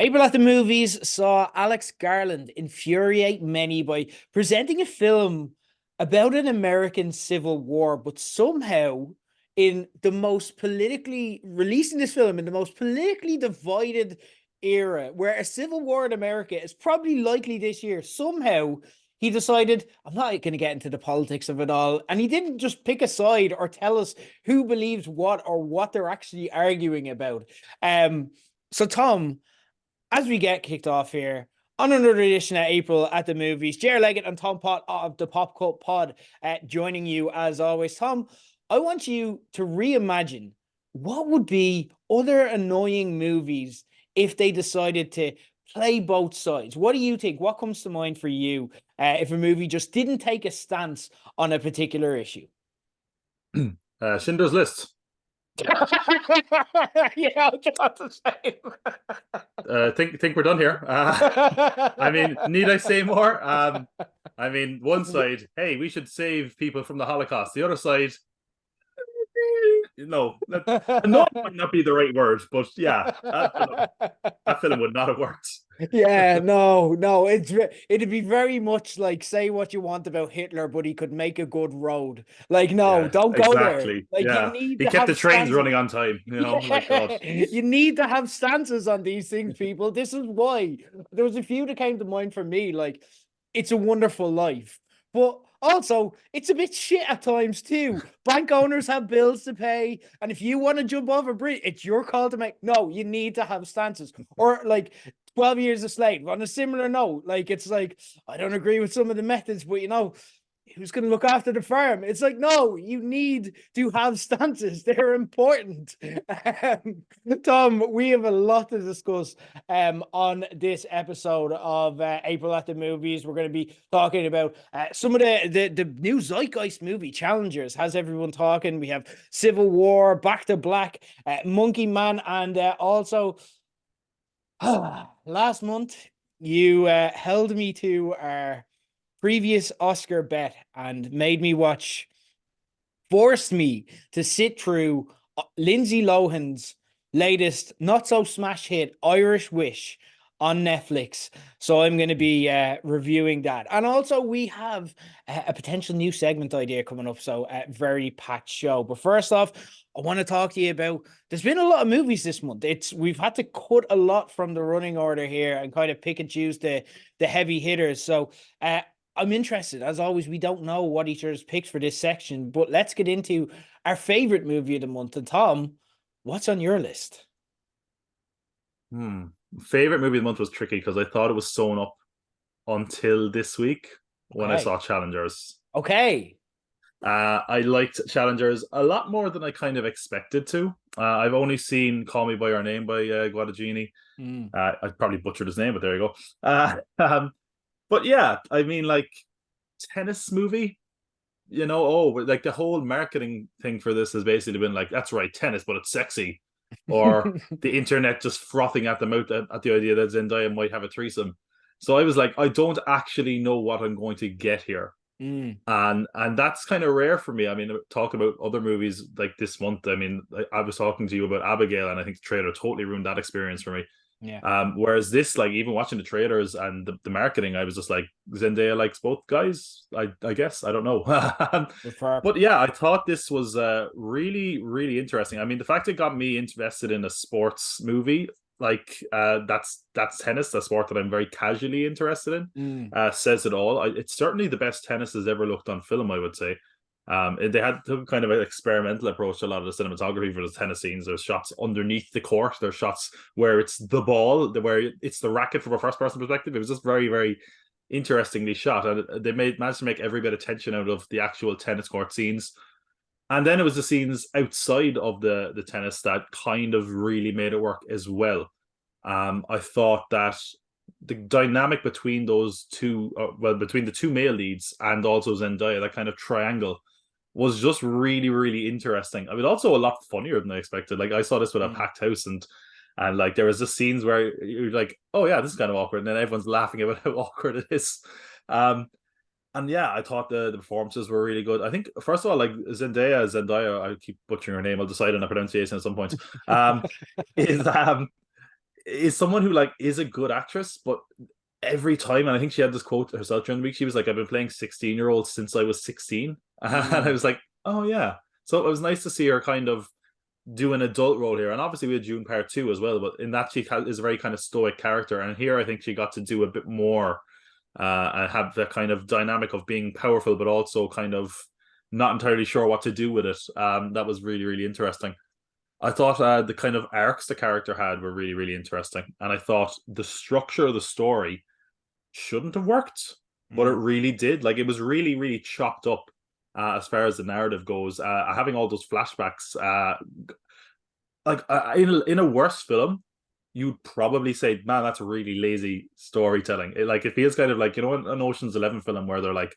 April at the movies saw Alex Garland infuriate many by presenting a film about an American Civil War, but somehow in the most politically releasing this film in the most politically divided era, where a civil war in America is probably likely this year. Somehow he decided, I'm not going to get into the politics of it all. And he didn't just pick a side or tell us who believes what or what they're actually arguing about. So Tom, as we get kicked off here on another edition of April at the movies, Ger and Tom Pot of the Pop Cult Pod joining you as always. Tom, I want you to reimagine what would be other annoying movies if they decided to play both sides. What do you think? What comes to mind for you if a movie just didn't take a stance on a particular issue? Schindler's List. Yeah, I thought the same. Think we're done here. I mean, need I say more? I mean, one side, hey, we should save people from the Holocaust. The other side, no, annoying might not be the right word, but yeah, that film would not have worked. Yeah, no, it'd be very much like say what you want about Hitler, but he could make a good road. Like, no, Yeah, don't go there. exactly. Like, you Yeah, need he to kept have the trains stances. running on time. Like God. Yeah. You need to have stances on these things, people. This is why there was a few that came to mind for me. Like, It's a Wonderful Life, but also it's a bit shit at times too. Bank owners have bills to pay, and if you want to jump off a bridge, it's your call to make. No, you need to have stances, or like 12 Years a Slave. On a similar note, like it's like I don't agree with some of the methods, but who's going to look after the farm? It's like, no, you need to have stances. They're important. Tom, we have a lot to discuss on this episode of April at the Movies. We're going to be talking about some of the new Zeitgeist movie challengers. Has everyone talking? We have Civil War, Back to Black, Monkey Man, and also last month you held me to our previous Oscar bet and forced me to sit through Lindsay Lohan's latest not so smash hit, Irish Wish, on Netflix. So I'm going to be reviewing that. And also we have a potential new segment idea coming up. So a very packed show. But first off, I want to talk to you about, there's been a lot of movies this month. We've had to cut a lot from the running order here and kind of pick and choose the heavy hitters. So I'm interested. As always, we don't know what each other's picks for this section, but let's get into our favorite movie of the month. And Tom, what's on your list? Favorite movie of the month was tricky because I thought it was sewn up until this week when I saw Challengers. Okay. I liked Challengers a lot more than I kind of expected to. I've only seen Call Me by Your Name by Guadagnini. I probably butchered his name, but there you go. But yeah, I mean, like, tennis movie, like the whole marketing thing for this has basically been like, that's right, tennis, but it's sexy. Or the internet just frothing at the mouth at the idea that Zendaya might have a threesome. So I was like, I don't actually know what I'm going to get here. And that's kind of rare for me. I mean, talk about other movies like this month. I mean, I was talking to you about Abigail, and I think the trailer totally ruined that experience for me. Yeah. Whereas this, like, even watching the trailers and the marketing, I was just like, Zendaya likes both guys. I guess I don't know. But yeah, I thought this was really, really interesting. I mean, the fact it got me invested in a sports movie, like that's tennis, a sport that I'm very casually interested in, says it all. It's certainly the best tennis has ever looked on film, I would say. They had kind of an experimental approach to a lot of the cinematography for the tennis scenes. There's shots underneath the court. There's shots where it's the ball, where it's the racket from a first-person perspective. It was just very, very interestingly shot, and they managed to make every bit of tension out of the actual tennis court scenes. And then it was the scenes outside of the tennis that kind of really made it work as well. I thought that the dynamic between those two, between the two male leads and also Zendaya, that kind of triangle, was just really, really interesting. I mean, also a lot funnier than I expected. Like, I saw this with a packed house, and like there was just scenes where you're like, oh yeah, this is kind of awkward, and then everyone's laughing about how awkward it is. And yeah, I thought the performances were really good. I think, first of all, like Zendaya, I keep butchering her name, I'll decide on a pronunciation at some point. Is is someone who like is a good actress, but every time, and I think she had this quote herself during the week, she was like, I've been playing 16-year-olds since I was 16. And I was like, oh yeah. So it was nice to see her kind of do an adult role here. And obviously we had June Part 2 as well, but in that she is a very kind of stoic character. And here I think she got to do a bit more and have that kind of dynamic of being powerful, but also kind of not entirely sure what to do with it. That was really, really interesting. I thought the kind of arcs the character had were really, really interesting. And I thought the structure of the story shouldn't have worked, but it really did. Like, it was really, really chopped up as far as the narrative goes. Having all those flashbacks, in a worse film, you'd probably say, "Man, that's really lazy storytelling." It feels kind of like, an Ocean's 11 film where they're like,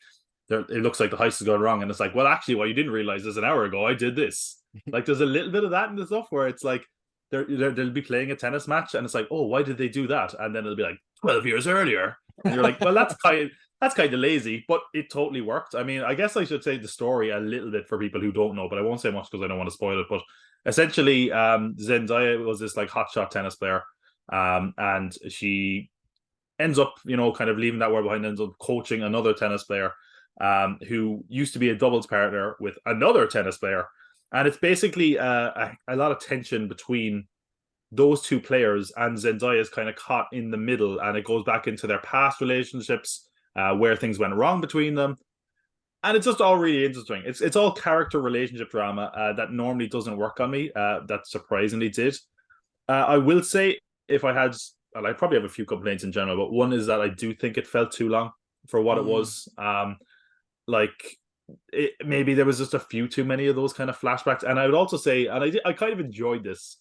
it looks like the heist is going wrong, and it's like, well, actually, what you didn't realize is an hour ago I did this. Like, there's a little bit of that in the stuff where it's like they'll be playing a tennis match, and it's like, oh, why did they do that? And then it'll be like 12 years earlier, and you're like, well, that's kind of lazy, but it totally worked. I mean, I guess I should say the story a little bit for people who don't know, but I won't say much because I don't want to spoil it. But essentially, Zendaya was this like hotshot tennis player, and she ends up, kind of leaving that world behind, ends up coaching another tennis player, who used to be a doubles partner with another tennis player. And it's basically a lot of tension between those two players, and Zendaya is kind of caught in the middle, and it goes back into their past relationships, where things went wrong between them. And it's just all really interesting. It's all character relationship drama that normally doesn't work on me. That surprisingly did. I will say, if I had, well, I probably have a few complaints in general, but one is that I do think it felt too long for what it was. Maybe there was just a few too many of those kind of flashbacks. And I would also say, and I kind of enjoyed this,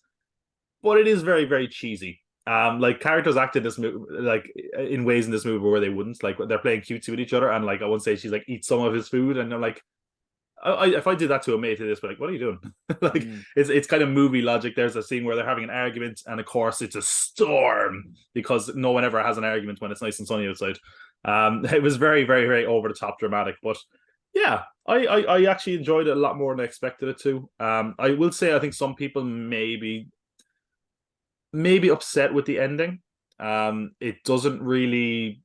but it is very, very cheesy. Like, characters act in this movie, like in ways in this movie where they wouldn't. Like, they're playing cutesy with each other, and like I wouldn't say she's like, eat some of his food, and they're like, if I did that to a mate, this, be like, what are you doing? Like, it's kind of movie logic. There's a scene where they're having an argument, and of course it's a storm because no one ever has an argument when it's nice and sunny outside. It was very, very, very over the top dramatic, but yeah, I actually enjoyed it a lot more than I expected it to. I will say I think some people maybe upset with the ending. It doesn't really.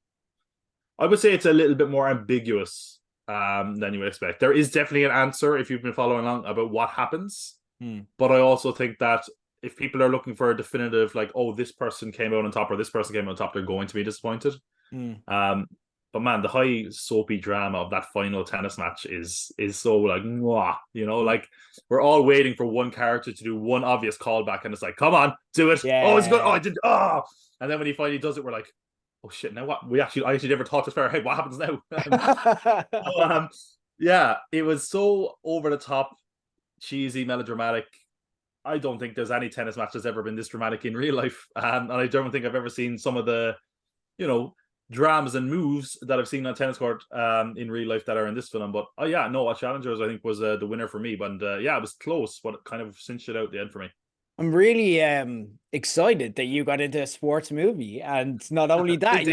I would say it's a little bit more ambiguous than you would expect. There is definitely an answer if you've been following along about what happens, but I also think that if people are looking for a definitive, like, oh, this person came out on top or this person came out on top, they're going to be disappointed. But man, the high soapy drama of that final tennis match is so like, mwah, like we're all waiting for one character to do one obvious callback, and it's like, come on, do it. Yeah. Oh, it's good. Oh, I did. Oh, and then when he finally does it, we're like, oh shit! Now what? I actually never thought this far ahead. What happens now? Yeah, it was so over the top, cheesy, melodramatic. I don't think there's any tennis match that's ever been this dramatic in real life, and I don't think I've ever seen some of the, dramas and moves that I've seen on tennis court in real life that are in this film. But yeah, no, Challengers I think was the winner for me. But yeah, it was close, but it kind of cinched it out at the end for me. I'm really excited that you got into a sports movie, and not only that,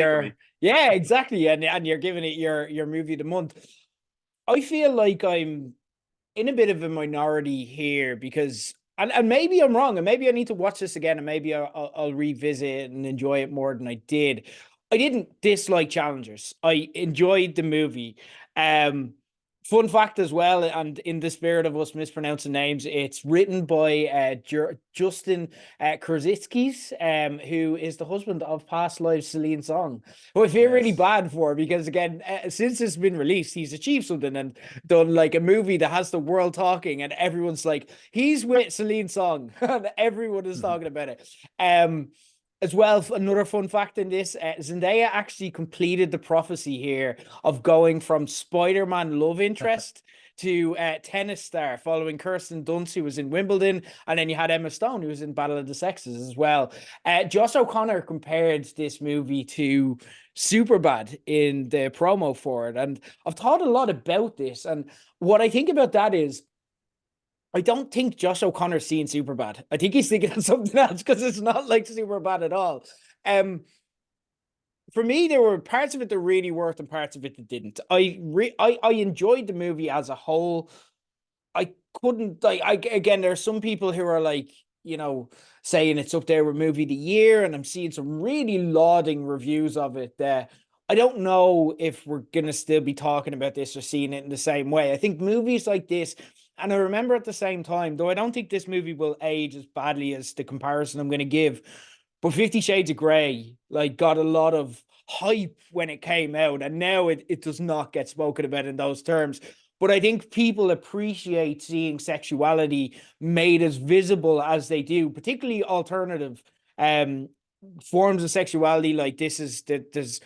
yeah, exactly, and you're giving it your movie of the month. I feel like I'm in a bit of a minority here because, and maybe I'm wrong, and maybe I need to watch this again, and maybe I'll revisit it and enjoy it more than I did. I didn't dislike Challengers. I enjoyed the movie. Fun fact as well, and in the spirit of us mispronouncing names, it's written by Justin Krasitskis, who is the husband of past life Celine Song, who I feel really bad for because, again, since it's been released, he's achieved something and done like a movie that has the world talking, and everyone's like, he's with Celine Song, and everyone is talking about it. As well, another fun fact in this, Zendaya actually completed the prophecy here of going from Spider-Man love interest to tennis star, following Kirsten Dunst, who was in Wimbledon, and then you had Emma Stone, who was in Battle of the Sexes as well. Josh O'Connor compared this movie to Superbad in the promo for it, and I've thought a lot about this, and what I think about that is, I don't think Josh O'Connor's seeing Superbad. I think he's thinking of something else because it's not like Superbad at all. For me, there were parts of it that really worked and parts of it that didn't. I enjoyed the movie as a whole. I couldn't, again, there are some people who are like, saying it's up there with movie of the year, and I'm seeing some really lauding reviews of it. I don't know if we're gonna still be talking about this or seeing it in the same way. I think movies like this, and I remember at the same time, though I don't think this movie will age as badly as the comparison I'm going to give, but 50 Shades of Grey like got a lot of hype when it came out, and now it does not get spoken about in those terms. But I think people appreciate seeing sexuality made as visible as they do, particularly alternative um forms of sexuality. Like this is that there's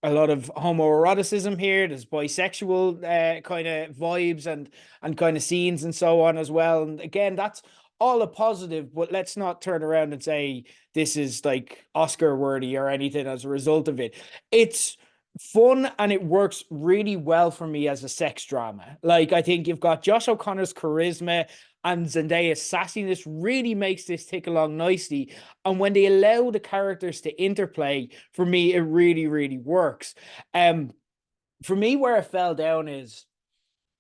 a lot of homoeroticism here. There's bisexual kind of vibes and kind of scenes and so on as well. And again, that's all a positive, but let's not turn around and say this is like Oscar worthy or anything as a result of it. It's fun and it works really well for me as a sex drama. Like I think you've got Josh O'Connor's charisma and Zendaya's sassiness really makes this tick along nicely. And when they allow the characters to interplay, for me, it really, really works. For me, where it fell down is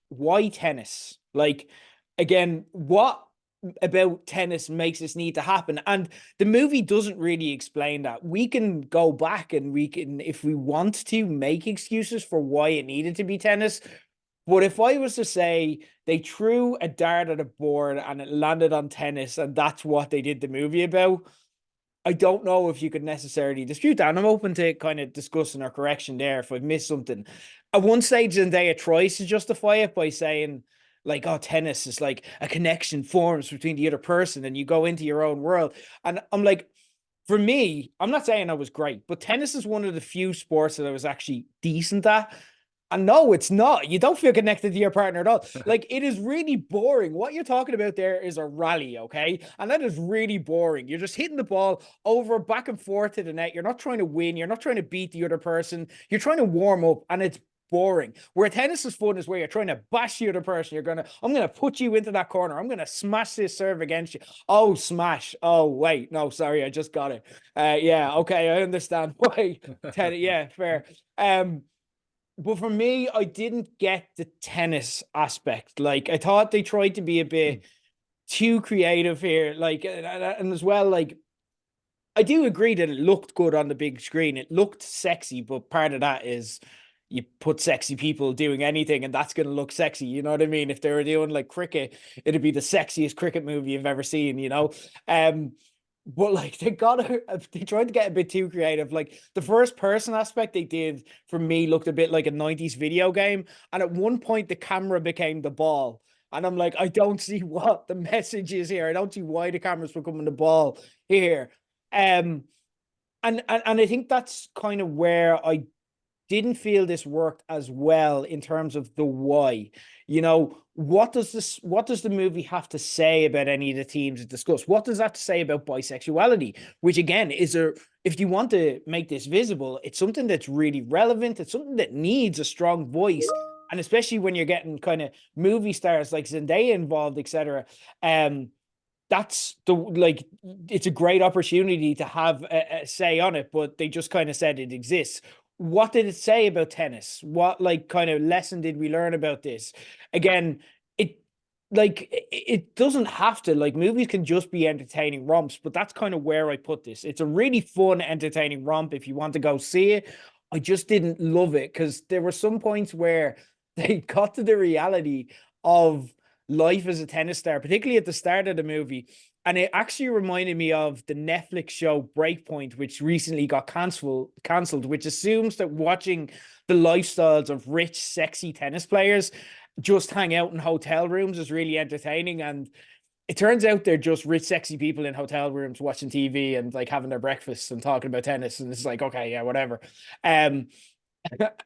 why tennis? Like, again, what about tennis makes this need to happen? And the movie doesn't really explain that. We can go back and we can, if we want to, make excuses for why it needed to be tennis. But if I was to say they threw a dart at a board and it landed on tennis, and that's what they did the movie about, I don't know if you could necessarily dispute that. And I'm open to kind of discussing or correction there if I've missed something. At one stage, Zendaya tries to justify it by saying, like, oh, tennis is like a connection forms between the other person and you go into your own world. And I'm like, for me, I'm not saying I was great, but tennis is one of the few sports that I was actually decent at. And no, it's not. You don't feel connected to your partner at all. Like, it is really boring. What you're talking about there is a rally, okay? And that is really boring. You're just hitting the ball over, back and forth to the net. You're not trying to win. You're not trying to beat the other person. You're trying to warm up, and it's boring. Where tennis is fun is where you're trying to bash the other person. I'm gonna put you into that corner. I'm gonna smash this serve against you. Oh, smash. Oh, wait. No, sorry, I just got it. Yeah, okay, I understand why. Yeah, fair. But for me, I didn't get the tennis aspect. Like, I thought they tried to be a bit too creative here. Like, and as well, like, I do agree that it looked good on the big screen. It looked sexy, but part of that is you put sexy people doing anything and that's going to look sexy. You know what I mean? If they were doing like cricket, it'd be the sexiest cricket movie you've ever seen, you know? But like they tried to get a bit too creative. Like the first person aspect they did for me looked a bit like a 90s video game. And at one point the camera became the ball. And I'm like, I don't see what the message is here. I don't see why the camera's becoming the ball here. And I think that's kind of where I didn't feel this worked as well in terms of the why. You know, what does the movie have to say about any of the themes it discussed? What does that say about bisexuality? Which again if you want to make this visible, it's something that's really relevant. It's something that needs a strong voice. And especially when you're getting kind of movie stars like Zendaya involved, etc. That's it's a great opportunity to have a say on it, but they just kind of said it exists. What did it say about tennis? What like kind of lesson did we learn about this? Again, it doesn't have to, like, movies can just be entertaining romps, but that's kind of where I put this. It's a really fun, entertaining romp if you want to go see it. I just didn't love it because there were some points where they got to the reality of life as a tennis star, particularly at the start of the movie. And it actually reminded me of the Netflix show Breakpoint, which recently got cancelled, which assumes that watching the lifestyles of rich, sexy tennis players just hang out in hotel rooms is really entertaining. And it turns out they're just rich, sexy people in hotel rooms watching TV and like having their breakfast and talking about tennis. And it's like, okay, yeah, whatever. Um,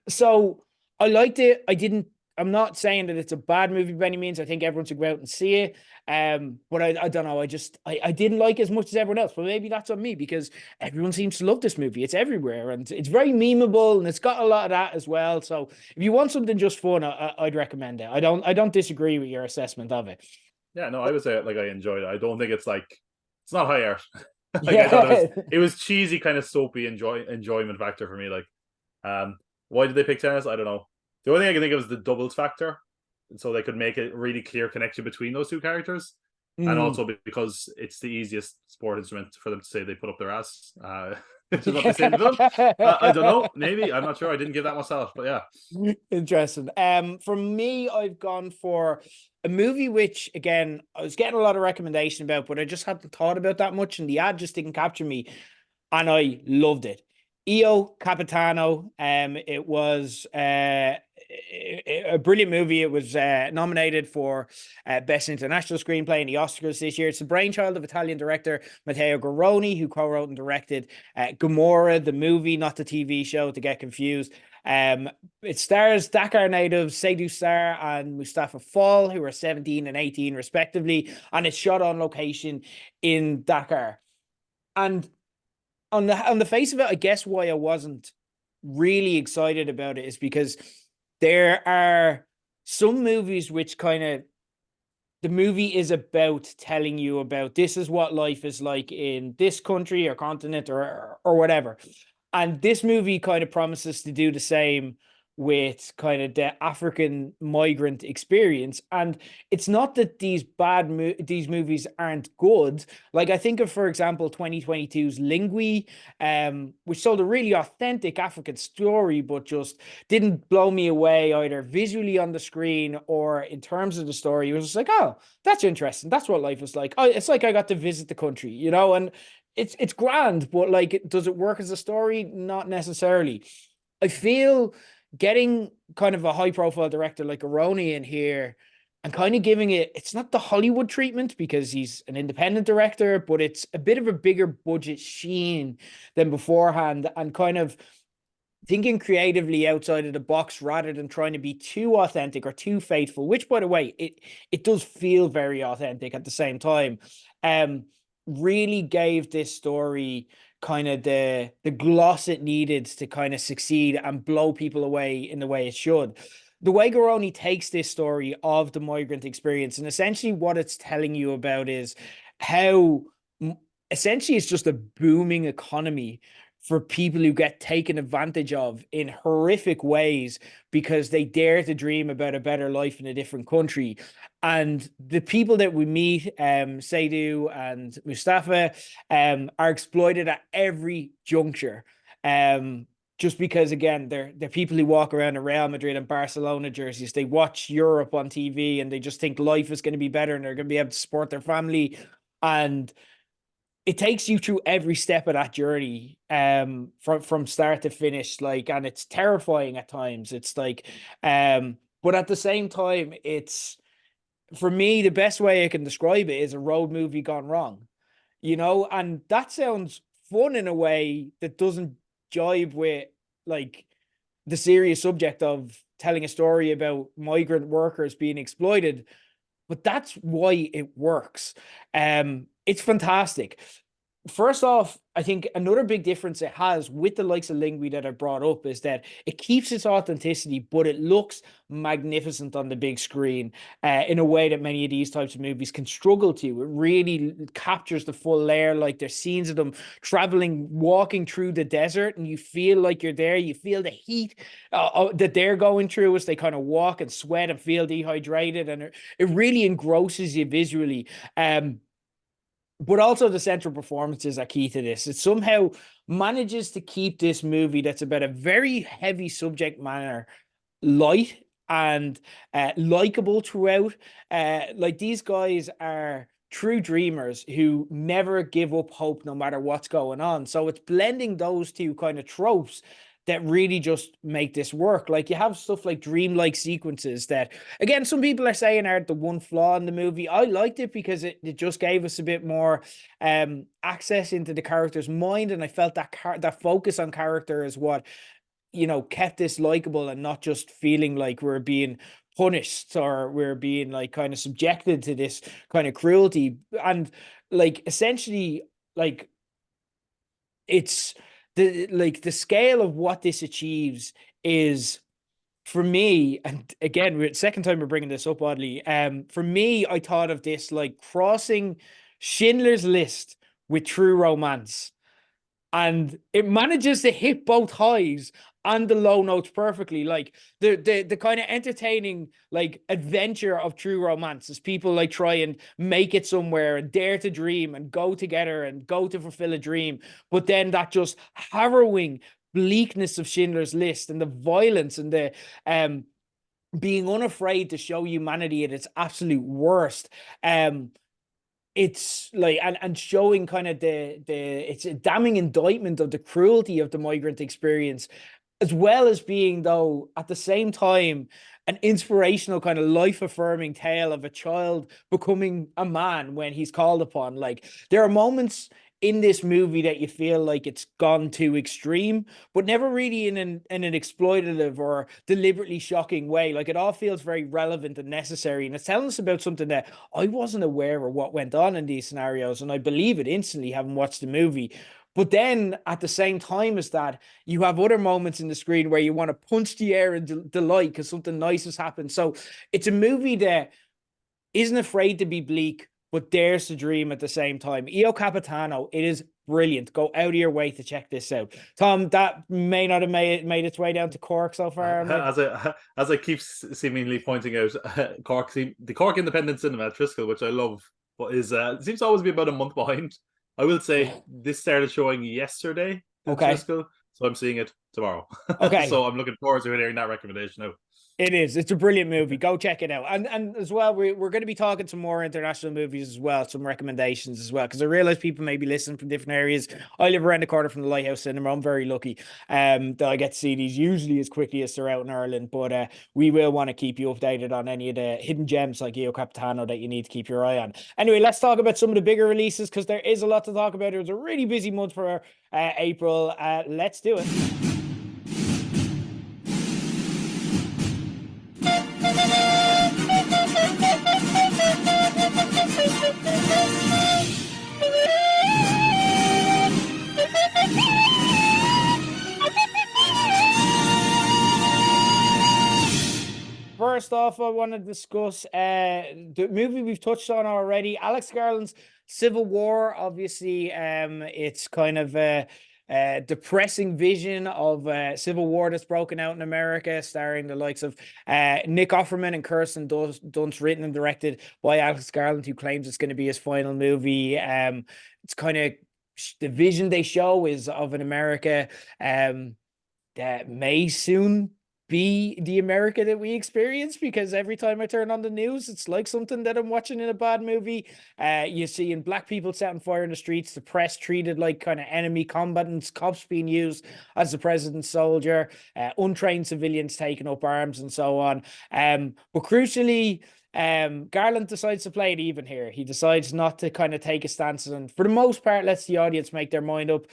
so I liked it. I'm not saying that it's a bad movie by any means. I think everyone should go out and see it. But I don't know. I didn't like it as much as everyone else. But maybe that's on me because everyone seems to love this movie. It's everywhere and it's very memeable and it's got a lot of that as well. So if you want something just fun, I'd recommend it. I don't disagree with your assessment of it. Yeah, no, I would say like I enjoyed it. I don't think it's like it's not high art. Like I thought Yeah. it was cheesy, kind of soapy enjoyment factor for me. Like, why did they pick tennis? I don't know. The only thing I can think of is the doubles factor, and so they could make a really clear connection between those two characters. and Mm. also because it's the easiest sport instrument for them to say they put up their ass, which is what they say in the film. I don't know, maybe, I'm not sure. I didn't give that myself, but yeah. Interesting. For me, I've gone for a movie which, again, I was getting a lot of recommendation about, but I just hadn't thought about that much, and the ad just didn't capture me, and I loved it. Io Capitano. It was a brilliant movie. It was nominated for Best International Screenplay in the Oscars this year. It's the brainchild of Italian director Matteo Garrone, who co-wrote and directed Gomorrah, the movie, not the TV show, to get confused. It stars Dakar natives Seydou Sarr and Mustafa Fall, who are 17 and 18 respectively, and it's shot on location in Dakar. And on the face of it, I guess why I wasn't really excited about it is because there are some movies which kind of, the movie is about telling you about this is what life is like in this country or continent or whatever. And this movie kind of promises to do the same with kind of the African migrant experience. And it's not that these movies aren't good. Like I think of, for example, 2022's Lingui, which told a really authentic African story, but just didn't blow me away either visually on the screen or in terms of the story. It was just like, oh, that's interesting. That's what life is like. Oh, it's like I got to visit the country, you know, and it's grand, but like, does it work as a story? Not necessarily. I feel getting kind of a high profile director like Aroni in here and kind of giving it's not the Hollywood treatment because he's an independent director, but it's a bit of a bigger budget sheen than beforehand, and kind of thinking creatively outside of the box rather than trying to be too authentic or too faithful, which by the way, it does feel very authentic at the same time. Really gave this story kind of the gloss it needed to kind of succeed and blow people away in the way it should. The way Garoni takes this story of the migrant experience, and essentially what it's telling you about is how essentially it's just a booming economy for people who get taken advantage of in horrific ways because they dare to dream about a better life in a different country. And the people that we meet, Seydou and Mustafa, are exploited at every juncture. Just because, again, they're people who walk around in Real Madrid and Barcelona jerseys. They watch Europe on TV and they just think life is going to be better and they're going to be able to support their family. And it takes you through every step of that journey, from start to finish, like, and it's terrifying at times. It's like, but at the same time, it's, for me, the best way I can describe it is a road movie gone wrong, you know. And that sounds fun in a way that doesn't jibe with like the serious subject of telling a story about migrant workers being exploited, but that's why it works. It's fantastic. First off, I think another big difference it has with the likes of Lingui that I brought up is that it keeps its authenticity, but it looks magnificent on the big screen, in a way that many of these types of movies can struggle to. It really captures the full layer. Like, there's scenes of them traveling, walking through the desert, and you feel like you're there. You feel the heat that they're going through as they kind of walk and sweat and feel dehydrated, and it really engrosses you visually. But also the central performances are key to this. It somehow manages to keep this movie that's about a very heavy subject matter light and likable throughout. Like, these guys are true dreamers who never give up hope no matter what's going on. So it's blending those two kind of tropes that really just make this work. Like, you have stuff like dreamlike sequences that, again, some people are saying are the one flaw in the movie. I liked it because it just gave us a bit more access into the character's mind, and I felt that focus on character is what, you know, kept this likable and not just feeling like we're being punished or we're being like kind of subjected to this kind of cruelty. And like, essentially, like, it's the scale of what this achieves is, for me, and again, second time we're bringing this up, oddly, for me, I thought of this like crossing Schindler's List with True Romance. and it manages to hit both highs and the low notes perfectly. Like the kind of entertaining like adventure of true romance as people like try and make it somewhere and dare to dream and go together and go to fulfill a dream, but then that just harrowing bleakness of Schindler's List and the violence and the being unafraid to show humanity at its absolute worst. It's like and showing kind of the it's a damning indictment of the cruelty of the migrant experience, as well as being, though, at the same time, an inspirational kind of life affirming tale of a child becoming a man when he's called upon. Like, there are moments in this movie that you feel like it's gone too extreme, but never really in an exploitative or deliberately shocking way. Like, it all feels very relevant and necessary, and it's telling us about something that I wasn't aware of what went on in these scenarios, and I believe it instantly having watched the movie. But then at the same time as that, you have other moments in the screen where you want to punch the air in delight because something nice has happened. So it's a movie that isn't afraid to be bleak, but dares to dream at the same time. Io Capitano, it is brilliant. Go out of your way to check this out. Tom, that may not have made its way down to Cork so far. As I keep seemingly pointing out, Cork, the Cork Independent Cinema at Triskel, which I love, but seems to always be about a month behind. I will say this started showing yesterday in Triskel, so I'm seeing it tomorrow. Okay. So I'm looking forward to hearing that recommendation now. It is. It's a brilliant movie. Go check it out. And as well, we're going to be talking some more international movies as well, some recommendations as well, because I realize people may be listening from different areas. I live around the corner from the Lighthouse Cinema. I'm very lucky that I get to see these usually as quickly as they're out in Ireland. But we will want to keep you updated on any of the hidden gems like Io Capitano that you need to keep your eye on. Anyway, let's talk about some of the bigger releases because there is a lot to talk about. It was a really busy month for April. Let's do it. First off, I want to discuss the movie we've touched on already, Alex Garland's Civil War. Obviously, it's kind of a depressing vision of civil war that's broken out in America, starring the likes of Nick Offerman and Kirsten Dunst, written and directed by Alex Garland, who claims it's going to be his final movie. It's kind of the vision they show is of an America that may soon be the America that we experience, because every time I turn on the news, it's like something that I'm watching in a bad movie. You see in black people setting fire in the streets, the press treated like kind of enemy combatants, cops being used as the president's soldier, untrained civilians taking up arms and so on. But crucially, Garland decides to play it even here. He decides not to kind of take a stance and for the most part lets the audience make their mind up.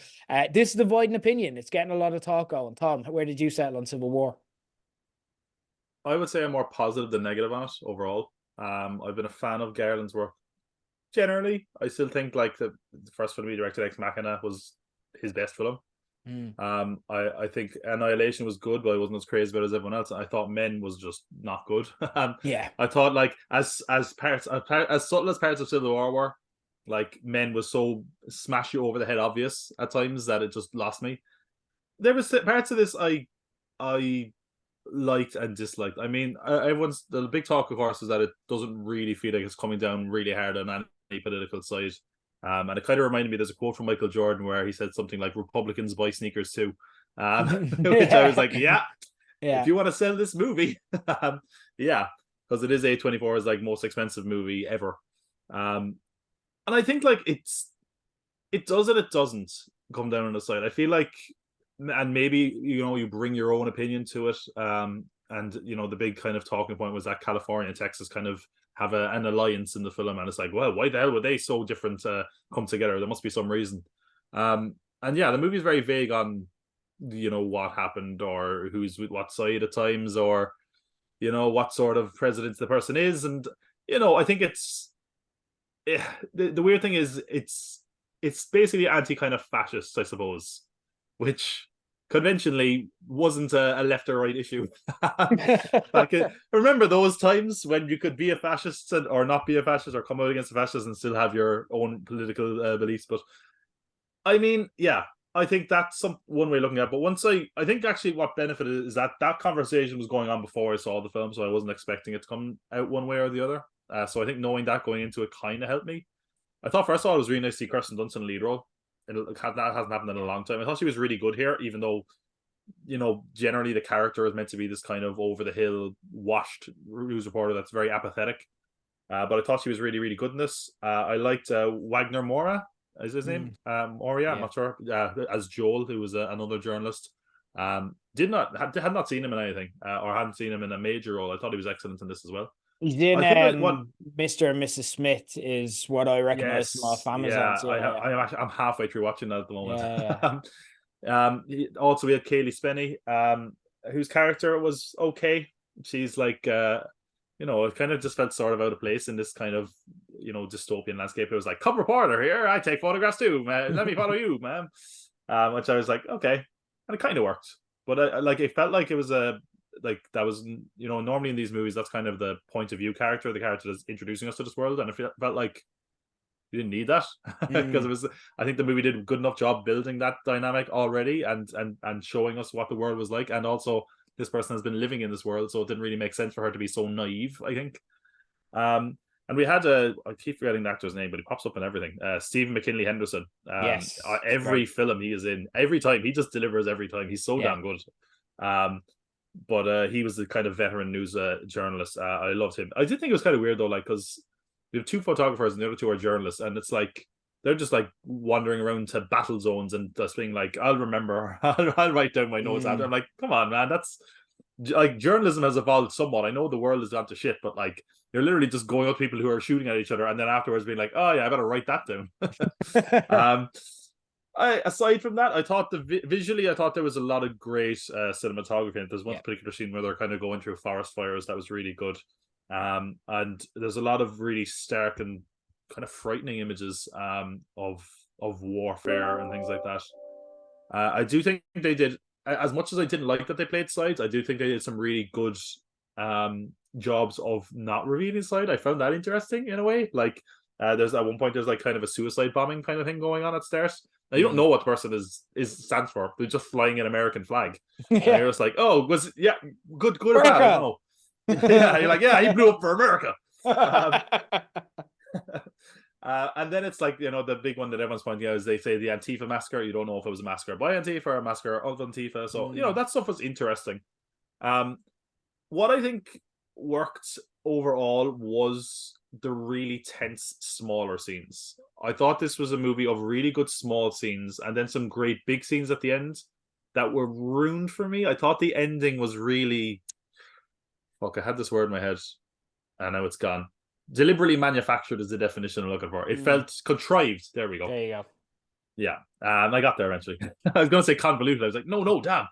This is dividing opinion. It's getting a lot of talk going. Tom, where did you settle on Civil War? I would say I'm more positive than negative on it overall. I've been a fan of Garland's work generally. I still think like the first film he directed, Ex Machina, was his best film. I think Annihilation was good, but I wasn't as crazy about it as everyone else. I thought Men was just not good. Yeah, I thought like as subtle as parts of Civil War were, like Men was so smash you over the head obvious at times that it just lost me. There was parts of this I liked and disliked. I mean, everyone's the big talk, of course, is that it doesn't really feel like it's coming down really hard on any political side. And it kind of reminded me, there's a quote from Michael Jordan where he said something like Republicans buy sneakers too. Which I was like, yeah, if you want to sell this movie, yeah, because it is A24's like most expensive movie ever. And I think like it does and it doesn't come down on the side. I feel like, and maybe you bring your own opinion to it, and the big kind of talking point was that California and Texas kind of have an alliance in the film, and it's like, well, why the hell were they so different to come together? There must be some reason. And yeah, the movie is very vague on what happened or who's with what side at times, or what sort of president the person is. And I think it's the weird thing is it's basically anti kind of fascist, I suppose, which conventionally wasn't a left or right issue. Like, remember those times when you could be a fascist or not be a fascist, or come out against the fascists and still have your own political beliefs. But I mean, yeah, I think that's one way of looking at it. But once I think actually what benefited is that that conversation was going on before I saw the film, so I wasn't expecting it to come out one way or the other. So I think knowing that going into it kind of helped me. I thought first of all it was really nice to see Kirsten Dunst in the lead role. That hasn't happened in a long time. I thought she was really good here, even though generally the character is meant to be this kind of over the hill, washed news reporter that's very apathetic. But I thought she was really, really good in this. I liked Wagner Mora, is his name? Moria, I'm not sure. As Joel, who was another journalist. Had not seen him in anything, or hadn't seen him in a major role. I thought he was excellent in this as well. He's in I think Mr. and Mrs. Smith is what I recognize from off Amazon. I'm halfway through watching that at the moment. Yeah. We had Kaylee Spenny, whose character was okay. She's like it kind of just felt sort of out of place in this kind of dystopian landscape. It was like, come reporter here, I take photographs too, man. Let me follow you, man. Which I was like, okay, and it kind of worked, but it felt like it was that was normally in these movies that's kind of the point of view character, the character that's introducing us to this world, and it felt like you didn't need that because I think the movie did a good enough job building that dynamic already and showing us what the world was like, and also this person has been living in this world, so it didn't really make sense for her to be so naive, I think. And we had I keep forgetting the actor's name, but he pops up in everything. Stephen McKinley Henderson. Yes. Every film he is in, every time he just delivers every time. He's so damn good. But he was the kind of veteran news journalist. I loved him. I did think it was kind of weird though, because we have two photographers and the other two are journalists, and it's like they're just like wandering around to battle zones and just being like, I'll remember, I'll write down my notes after. I'm like, come on, man, that's like journalism has evolved somewhat. I know the world is gone to shit, but like you're literally just going up to people who are shooting at each other and then afterwards being like, oh yeah, I better write that down. Aside from that, I thought visually, I thought there was a lot of great cinematography. And there's one particular scene where they're kind of going through forest fires that was really good. And there's a lot of really stark and kind of frightening images of warfare and things like that. I do think they did, as much as I didn't like that they played sides, I do think they did some really good jobs of not revealing side. I found that interesting in a way. Like there's at one point there's like kind of a suicide bombing kind of thing going on at stairs. Now you don't know what the person stands for. They're just flying an American flag. And you're just like, oh, good or bad? I don't know. You're like, yeah, he blew up for America. And then it's like, the big one that everyone's pointing out is they say the Antifa massacre. You don't know if it was a massacre by Antifa or a massacre of Antifa. So, that stuff was interesting. What I think worked overall was the really tense, smaller scenes. I thought this was a movie of really good small scenes and then some great big scenes at the end that were ruined for me. I thought the ending was really... Fuck, I had this word in my head and now it's gone. Deliberately manufactured is the definition I'm looking for. It felt contrived. There we go. There you go. Yeah, I got there eventually. I was going to say convoluted. I was like, no, damn.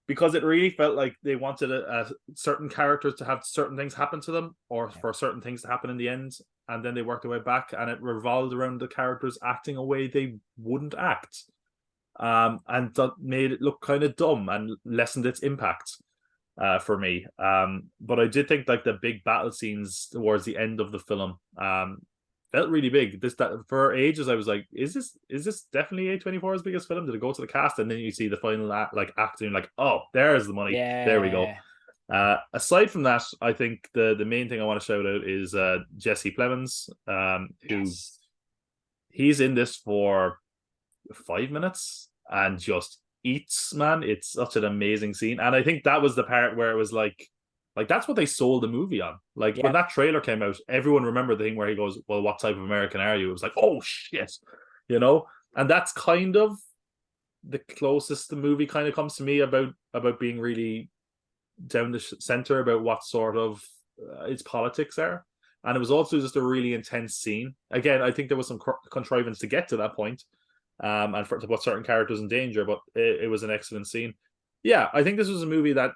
Because it really felt like they wanted certain characters to have certain things happen to them, or for certain things to happen in the end, and then they worked their way back, and it revolved around the characters acting a way they wouldn't act, and that made it look kind of dumb and lessened its impact for me. But I did think like the big battle scenes towards the end of the film felt really big. That for ages I was like, is this definitely A24's biggest film? Did it go to the cast? And then you see the final act, and like, oh, there's the money. There we go. Aside from that, I think the main thing I want to shout out is Jesse Plemons, who he's in this for 5 minutes and just eats, man. It's such an amazing scene. And I think that was the part where it was like that's what they sold the movie on. Like when that trailer came out, everyone remembered the thing where he goes, well, what type of American are you? It was like, oh shit, and that's kind of the closest the movie kind of comes to me about being really down the center about what sort of its politics are. And it was also just a really intense scene. Again, I think there was some contrivance to get to that point, and to put certain characters in danger, but it was an excellent scene. Yeah, I think this was a movie that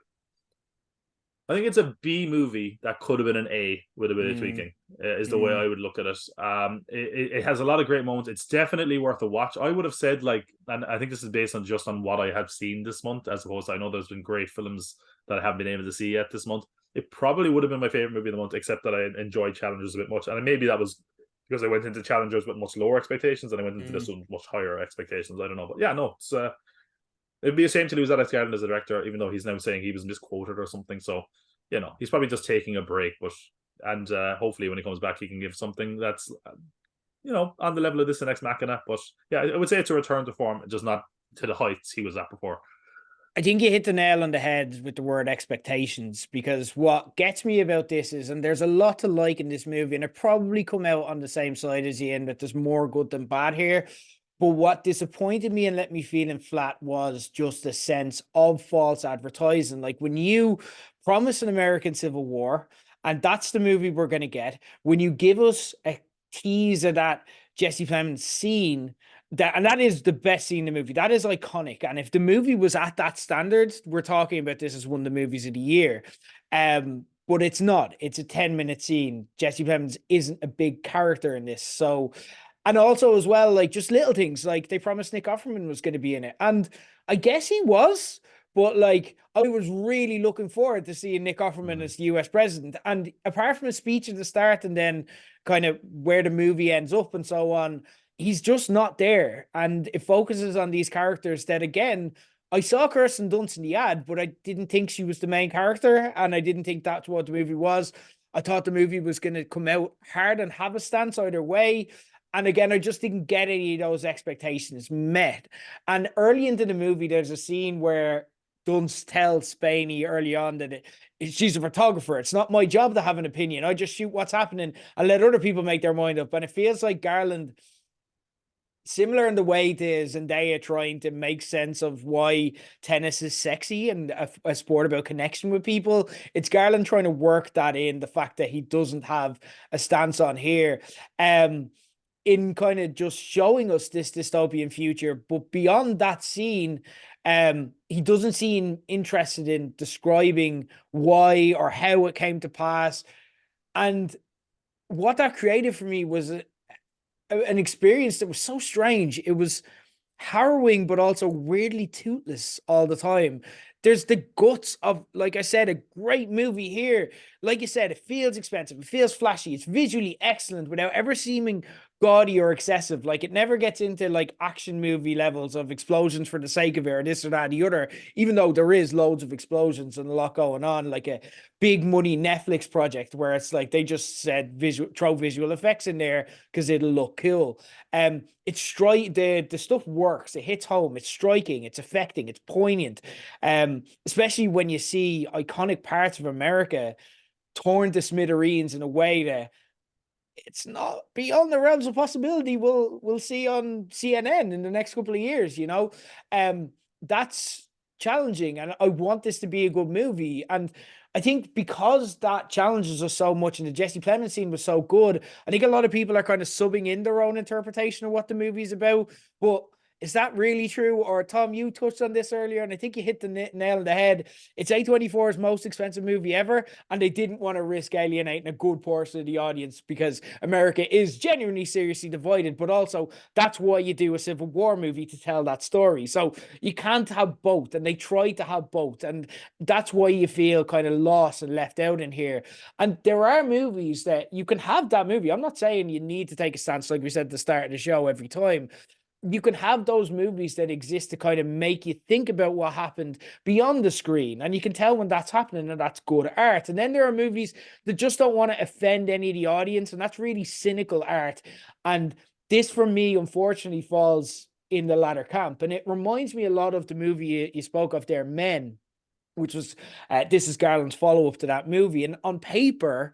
I think it's a B movie that could have been an A with a bit of tweaking, is the way I would look at it. It has a lot of great moments. It's definitely worth a watch. I would have said and I think this is based on what I have seen this month, as opposed to I know there's been great films that I haven't been able to see yet this month. It probably would have been my favorite movie of the month, except that I enjoyed Challengers a bit much. And maybe that was because I went into Challengers with much lower expectations and I went into this Mm. with much higher expectations. I don't know, but yeah, no, it's it'd be a shame to lose Alex Garland as a director, even though he's now saying he was misquoted or something. So, he's probably just taking a break, but and hopefully when he comes back, he can give something that's on the level of this and Ex Machina. But yeah, I would say it's a return to form, just not to the heights he was at before. I think you hit the nail on the head with the word expectations, because what gets me about this is, and there's a lot to like in this movie, and I probably come out on the same side as you in that there's more good than bad here. But what disappointed me and let me feeling flat was just a sense of false advertising. Like when you promise an American Civil War, and that's the movie we're going to get, when you give us a tease of that Jesse Plemons scene, that is the best scene in the movie. That is iconic. And if the movie was at that standard, we're talking about this as one of the movies of the year. But it's not. It's a 10-minute scene. Jesse Plemons isn't a big character in this. So, and also as well, like just little things, like they promised Nick Offerman was going to be in it. And I guess he was, but like I was really looking forward to seeing Nick Offerman as the US president. And apart from a speech at the start and then kind of where the movie ends up and so on, he's just not there. And it focuses on these characters that, again, I saw Kirsten Dunst in the ad, but I didn't think she was the main character. And I didn't think that's what the movie was. I thought the movie was going to come out hard and have a stance either way. And again, I just didn't get any of those expectations met. And early into the movie, there's a scene where Dunst tells Spaney early on that she's a photographer. It's not my job to have an opinion. I just shoot what's happening and let other people make their mind up. And it feels like Garland, similar in the way to Zendaya trying to make sense of why tennis is sexy and a sport about connection with people. It's Garland trying to work that in, the fact that he doesn't have a stance on here. In kind of just showing us this dystopian future. But beyond that scene, he doesn't seem interested in describing why or how it came to pass. And what that created for me was an experience that was so strange. It was harrowing, but also weirdly toothless all the time. There's the guts of, like I said, a great movie here. Like you said, it feels expensive, it feels flashy, it's visually excellent without ever seeming gaudy or excessive. Like it never gets into like action movie levels of explosions for the sake of it or this or that or the other, even though there is loads of explosions and a lot going on, like a big money Netflix project where it's like they just said throw visual effects in there because it'll look cool. It's the stuff works, it hits home, it's striking, it's affecting, it's poignant. Especially when you see iconic parts of America torn to smithereens in a way that it's not beyond the realms of possibility we'll see on CNN in the next couple of years, that's challenging, and I want this to be a good movie. And I think because that challenges us so much and the Jesse Plemons scene was so good, I think a lot of people are kind of subbing in their own interpretation of what the movie's about. But is that really true? Or Tom, you touched on this earlier, and I think you hit the nail on the head. It's A24's most expensive movie ever, and they didn't want to risk alienating a good portion of the audience because America is genuinely seriously divided, but also that's why you do a Civil War movie, to tell that story. So you can't have both, and they tried to have both, and that's why you feel kind of lost and left out in here. And there are movies that you can have that movie. I'm not saying you need to take a stance, like we said at the start of the show, every time. You can have those movies that exist to kind of make you think about what happened beyond the screen. And you can tell when that's happening, and that's good art. And then there are movies that just don't want to offend any of the audience, and that's really cynical art. And this, for me, unfortunately, falls in the latter camp. And it reminds me a lot of the movie you spoke of there, Men, which was this is Garland's follow-up to that movie. And on paper,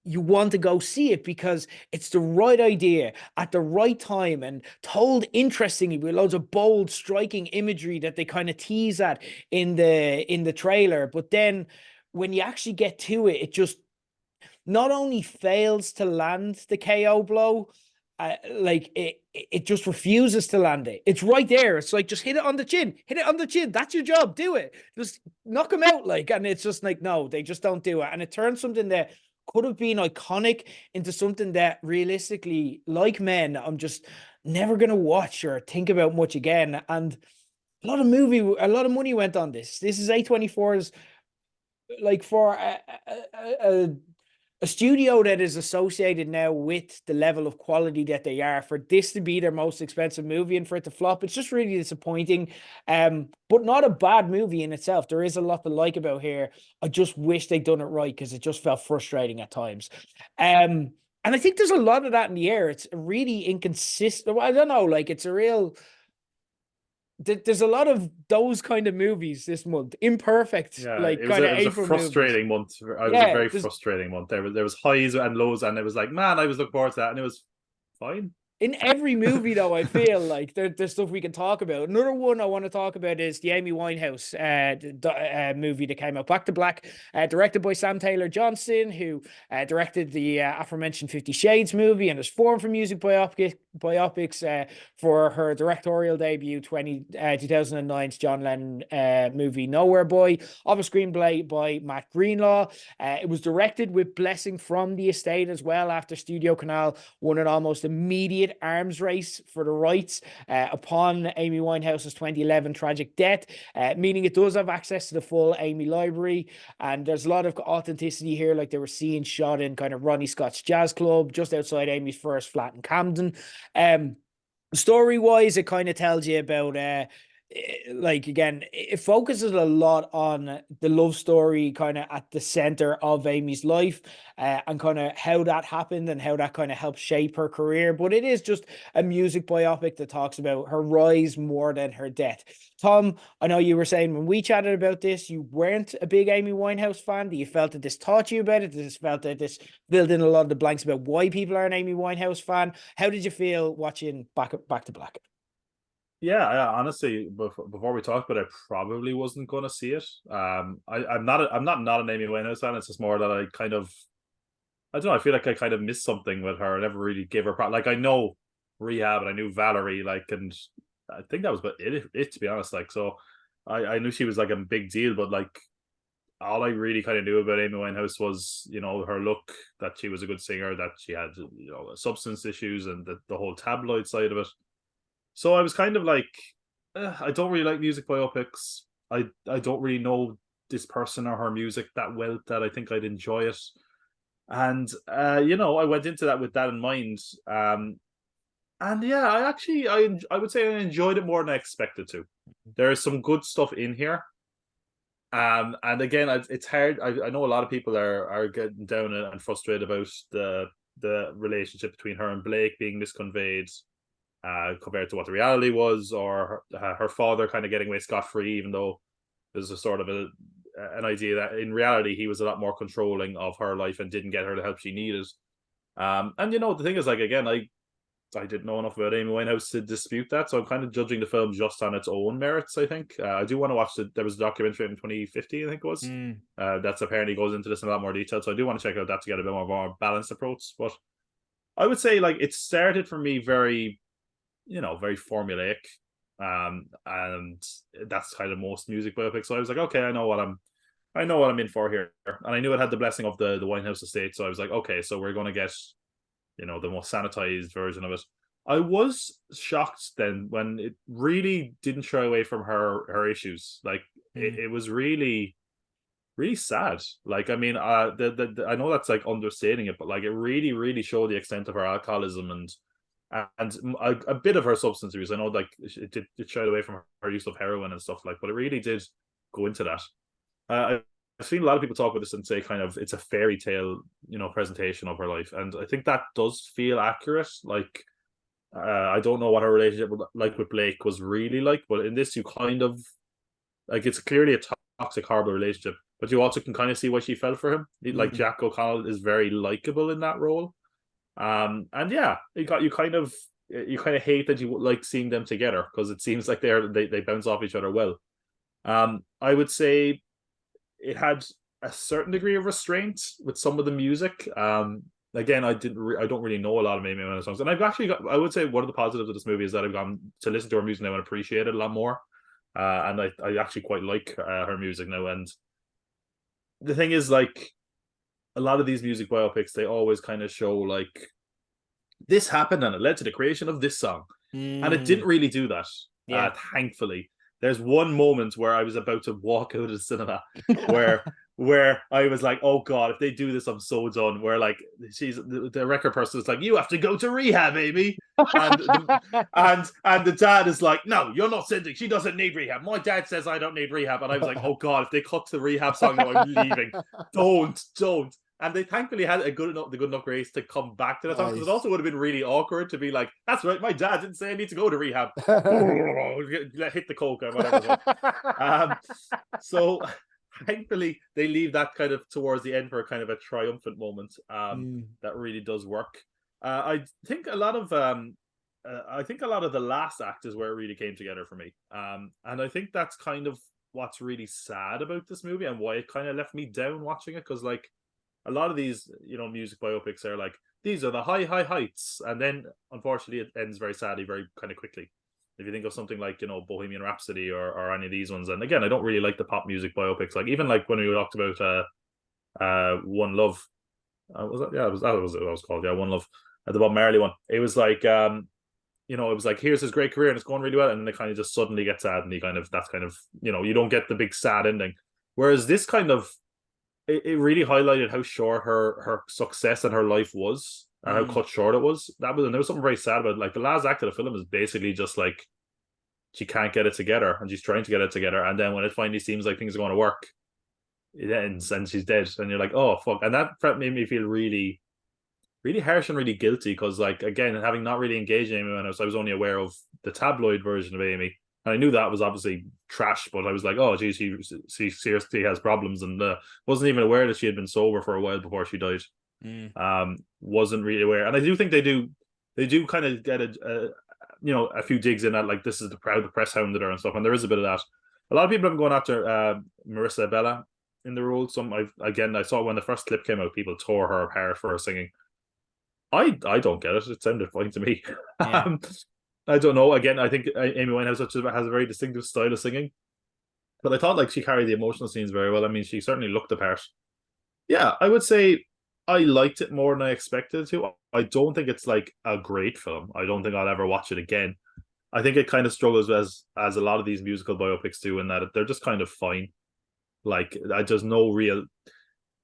you want to go see it because it's the right idea at the right time and told interestingly with loads of bold, striking imagery that they kind of tease at in the trailer. But then when you actually get to it, it just not only fails to land the KO blow, like it just refuses to land it. It's right there. It's like, just hit it on the chin, hit it on the chin. That's your job. Do it. Just knock them out. Like, and it's just like, no, they just don't do it. And it turns something that could have been iconic into something that realistically, like Men, I'm just never gonna watch or think about much again. And a lot of money went on this. This is A24's, like, for a a studio that is associated now with the level of quality that they are, for this to be their most expensive movie and for it to flop, it's just really disappointing. But not a bad movie in itself. There is a lot to like about here. I just wish they'd done it right, because it just felt frustrating at times. And I think there's a lot of that in the air. It's really inconsistent. I don't know, like it's a real, there's a lot of those kind of movies this month. Imperfect, Yeah, like kind of it was a April movies. frustrating month. It was a Yeah, very frustrating month. There was highs and lows, and it was like, man, I was looking forward to that, and it was fine. in every movie, though, I feel like there's stuff we can talk about. Another one I want to talk about is the Amy Winehouse movie that came out, Back to Black, directed by Sam Taylor Johnson, who directed the aforementioned 50 Shades movie and has formed for music biopics for her directorial debut 2009's John Lennon movie Nowhere Boy, of a screenplay by Matt Greenlaw. It was directed with blessing from the estate as well, after Studio Canal won an almost immediate arms race for the rights upon Amy Winehouse's 2011 tragic death, meaning it does have access to the full Amy library. And there's a lot of authenticity here, like they were scenes shot in kind of Ronnie Scott's jazz club just outside Amy's first flat in Camden. Story wise, it kind of tells you about like, again, it focuses a lot on the love story kind of at the center of Amy's life, and kind of how that happened and how that kind of helped shape her career. But it is just a music biopic that talks about her rise more than her death. Tom, I know you were saying when we chatted about this, you weren't a big Amy Winehouse fan. Do you felt that this taught you about it? Did this felt that this filled in a lot of the blanks about why people are an Amy Winehouse fan? How did you feel watching Back to Black? Yeah, honestly, before we talk about it, I probably wasn't going to see it. I'm not an Amy Winehouse fan. It's just more that I kind of, I don't know. I feel like I kind of missed something with her. I never really gave her like, I know Rehab and I knew Valerie, like, and I think that was about it to be honest. Like, so I knew she was like a big deal, but like all I really kind of knew about Amy Winehouse was, her look, that she was a good singer, that she had, substance issues, and the whole tabloid side of it. So I was kind of like, I don't really like music biopics. I don't really know this person or her music that well that I think I'd enjoy it. And I went into that with that in mind. And yeah, I would say I enjoyed it more than I expected to. There is some good stuff in here. And again, it's hard. I know a lot of people are getting down and frustrated about the relationship between her and Blake being misconveyed, compared to what the reality was, or her father kind of getting away scot-free, even though there's a sort of an idea that in reality he was a lot more controlling of her life and didn't get her the help she needed. And the thing is, like, again, I didn't know enough about Amy Winehouse to dispute that, so I'm kind of judging the film just on its own merits. I think I do want to watch there was a documentary in 2015, I think it was, that's apparently goes into this in a lot more detail, so I do want to check out that to get a bit more of a more balanced approach. But I would say, like, it started for me very, very formulaic, and that's kind of most music biopics. So I was like, okay, I know what I'm in for here, and I knew it had the blessing of the Winehouse estate. So I was like, okay, so we're going to get the most sanitized version of it. I was shocked then when it really didn't shy away from her issues. Like, it was really, really sad. Like, I mean, I know that's like understating it, but like, it really, really showed the extent of her alcoholism and a bit of her substance abuse. I know, like, it shied away from her use of heroin and stuff, like, but it really did go into that. I've seen a lot of people talk about this and say kind of it's a fairy tale, presentation of her life, and I think that does feel accurate. Like, I don't know what her relationship with Blake was really like, but in this, you kind of, like, it's clearly a toxic, horrible relationship, but you also can kind of see why she fell for him. Like, Jack O'Connell is very likable in that role. And yeah, you kind of hate that you like seeing them together, because it seems like they bounce off each other well. I would say it had a certain degree of restraint with some of the music. Again, I don't really know a lot of Amy Winehouse songs, and I've actually I would say one of the positives of this movie is that I've gone to listen to her music now and appreciate it a lot more. And I actually quite like her music now. And the thing is, like, a lot of these music biopics, they always kind of show like this happened and it led to the creation of this song, and it didn't really do that. Thankfully, there's one moment where I was about to walk out of the cinema where where I was like, oh God, if they do this, I'm so done. Where like the record person is like, you have to go to rehab, Amy. And the dad is like, no, you're not sending. She doesn't need rehab. My dad says I don't need rehab. And I was like, oh God, if they cut the rehab song, no, I'm leaving. Don't. And they thankfully had the good enough grace to come back to that song, because it also would have been really awkward to be like, that's right, my dad didn't say I need to go to rehab. Hit the coke or whatever. So thankfully they leave that kind of towards the end for a kind of a triumphant moment that really does work. I think a lot of the last act is where it really came together for me. And I think that's kind of what's really sad about this movie and why it kind of left me down watching it, because like a lot of these, music biopics are like, these are the high heights, and then unfortunately it ends very sadly, very kind of quickly. If you think of something like Bohemian Rhapsody or any of these ones, and again, I don't really like the pop music biopics. Like even like when we talked about One Love, was that? Yeah, that was what it was called. Yeah, One Love, the Bob Marley one. It was like it was like, here's his great career and it's going really well, and then it kind of just suddenly gets sad, and that's kind of you don't get the big sad ending. Whereas this kind of it really highlighted how short her success and her life was, and how cut short it was. And there was something very sad about it. Like the last act of the film is basically just like she can't get it together, and she's trying to get it together, and then when it finally seems like things are going to work, it ends and she's dead, and you're like, oh fuck. And that made me feel really, really harsh and really guilty, because like again, having not really engaged Amy Winehouse, I was only aware of the tabloid version of Amy. And I knew that was obviously trash, but I was like, oh, geez, she seriously has problems, and wasn't even aware that she had been sober for a while before she died. Wasn't really aware, and I do think they do kind of get a few digs in that, like this is the press hounded her and stuff, and there is a bit of that. A lot of people have been going after Marissa Bella in the role. I saw when the first clip came out, people tore her apart for her singing. I don't get it. It sounded fine to me. Yeah. I don't know. Again, I think Amy Winehouse has a very distinctive style of singing, but I thought like she carried the emotional scenes very well. I mean, she certainly looked the part. Yeah, I would say I liked it more than I expected to. I don't think it's like a great film. I don't think I'll ever watch it again. I think it kind of struggles as a lot of these musical biopics do, in that they're just kind of fine. Like there's no real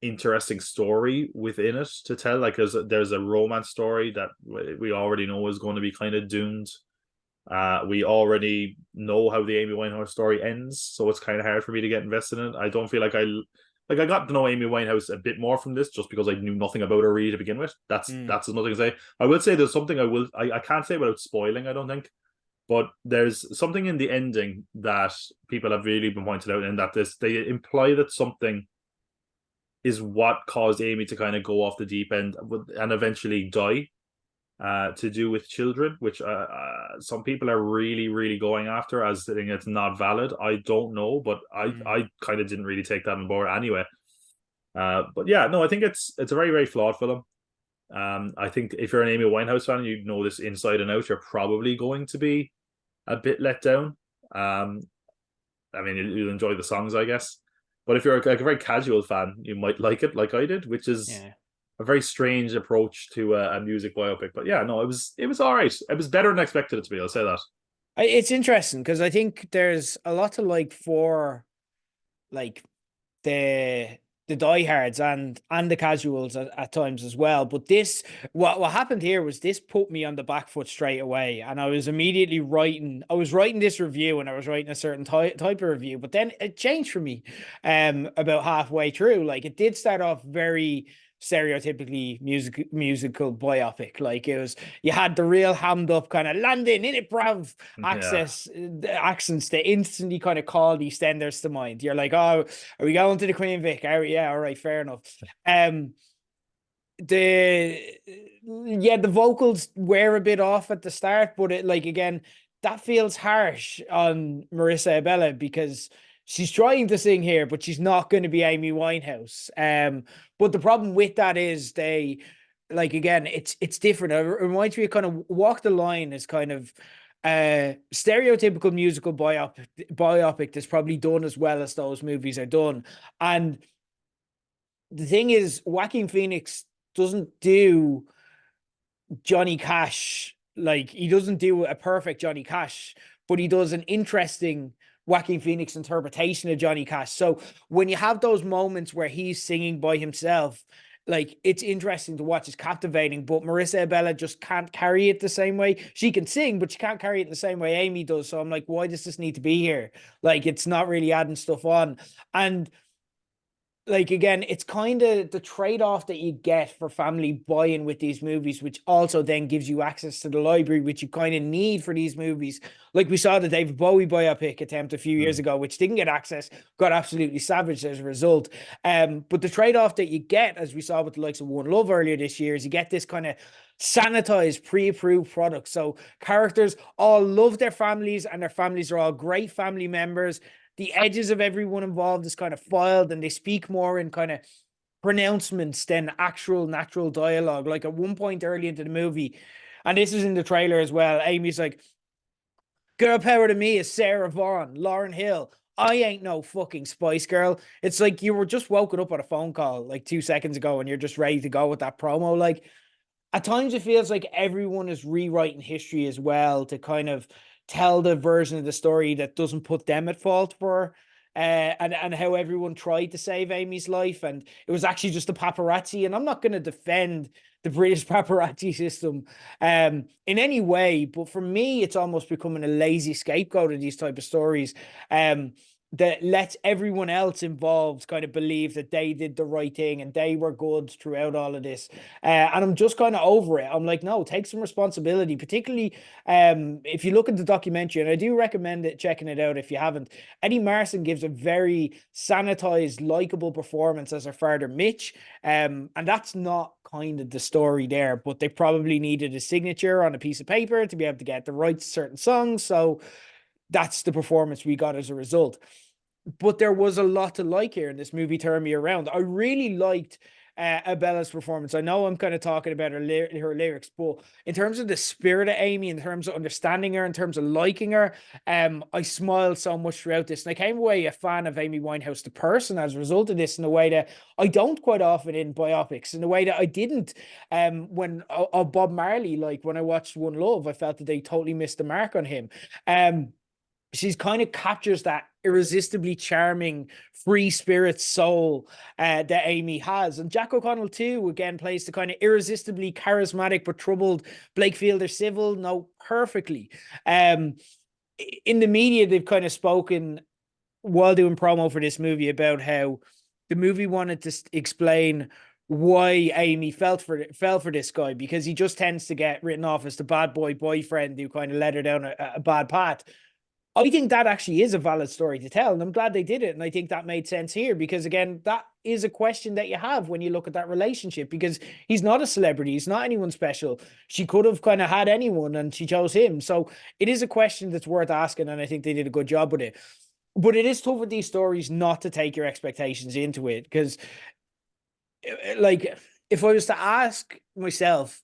interesting story within it to tell. Like there's a romance story that we already know is going to be kind of doomed. We already know how the Amy Winehouse story ends, so it's kind of hard for me to get invested in it. I don't feel like I got to know Amy Winehouse a bit more from this, just because I knew nothing about her really to begin with. That's nothing to say. I will say there's something I can't say without spoiling, I don't think. But there's something in the ending that people have really been pointed out, and that they imply that something is what caused Amy to kind of go off the deep end and eventually die. To do with children, which some people are really, really going after as saying it's not valid. I don't know, but I kind of didn't really take that on board anyway. But yeah, no, I think it's a very, very flawed film. I think if you're an Amy Winehouse fan and you know this inside and out, you're probably going to be a bit let down. I mean, you'll enjoy the songs, I guess. But if you're like a very casual fan, you might like it, like I did, which is a very strange approach to a music biopic. But yeah, no, it was all right. It was better than I expected it to be. I'll say that. It's interesting because I think there's a lot to like for like the diehards and the casuals at times as well. But this, what happened here was this put me on the back foot straight away, and I was immediately writing. I was writing this review, and I was writing a certain type of review. But then it changed for me, about halfway through. Like it did start off very stereotypically musical biopic. Like it was, you had the real hammed up kind of London in it, brav accents that instantly kind of called EastEnders to mind. You're like, oh, are we going to the Queen Vic? Yeah, all right, fair enough. The vocals were a bit off at the start, but it, like, again, that feels harsh on Marissa Abela because she's trying to sing here, but she's not going to be Amy Winehouse. But the problem with that is again, it's different. It reminds me of kind of Walk the Line is kind of stereotypical musical biopic that's probably done as well as those movies are done. And the thing is, Joaquin Phoenix doesn't do Johnny Cash. Like, he doesn't do a perfect Johnny Cash, but he does an interesting Joaquin Phoenix interpretation of Johnny Cash. So when you have those moments where he's singing by himself, like, it's interesting to watch, it's captivating, but Marissa Abela just can't carry it the same way. She can sing, but she can't carry it in the same way Amy does. So I'm like, why does this need to be here? Like, it's not really adding stuff on. And like, again, it's kind of the trade-off that you get for family buy-in with these movies, which also then gives you access to the library, which you kind of need for these movies. Like we saw the David Bowie biopic attempt a few years ago, which didn't get access, got absolutely savaged as a result. But the trade-off that you get, as we saw with the likes of One Love earlier this year, is you get this kind of sanitized, pre-approved product. So characters all love their families, and their families are all great family members. The edges of everyone involved is kind of filed, and they speak more in kind of pronouncements than actual natural dialogue. Like at one point early into the movie, and this is in the trailer as well, Amy's like, girl power to me is Sarah Vaughan, Lauryn Hill. I ain't no fucking Spice Girl. It's like you were just woken up on a phone call like 2 seconds ago and you're just ready to go with that promo. Like, at times it feels like everyone is rewriting history as well to kind of tell the version of the story that doesn't put them at fault for and how everyone tried to save Amy's life, and it was actually just the paparazzi. And I'm not going to defend the British paparazzi system in any way, but for me it's almost becoming a lazy scapegoat of these type of stories that lets everyone else involved kind of believe that they did the right thing and they were good throughout all of this. And I'm just kind of over it. I'm like, no, take some responsibility, particularly if you look at the documentary, and I do recommend it, checking it out if you haven't. Eddie Marsan gives a very sanitized, likable performance as her father, Mitch. And that's not kind of the story there, but they probably needed a signature on a piece of paper to be able to get the rights to certain songs. So that's the performance we got as a result. But there was a lot to like here, and this movie turned me around. I really liked Abella's performance. I know I'm kind of talking about her lyrics, but in terms of the spirit of Amy, in terms of understanding her, in terms of liking her, I smiled so much throughout this, and I came away a fan of Amy Winehouse the person as a result of this, in a way that I don't quite often in biopics, in a way that I didn't when Bob Marley. Like when I watched One Love, I felt that they totally missed the mark on him. She's kind of captures that irresistibly charming free spirit soul that Amy has. And Jack O'Connell too, again, plays the kind of irresistibly charismatic but troubled Blake Fielder Civil, no, perfectly. In the media, they've kind of spoken while doing promo for this movie about how the movie wanted to explain why Amy fell for this guy, because he just tends to get written off as the bad boy boyfriend who kind of led her down a bad path. I think that actually is a valid story to tell, and I'm glad they did it. And I think that made sense here because, again, that is a question that you have when you look at that relationship, because he's not a celebrity. He's not anyone special. She could have kind of had anyone and she chose him. So it is a question that's worth asking, and I think they did a good job with it. But it is tough with these stories not to take your expectations into it, because, like, if I was to ask myself,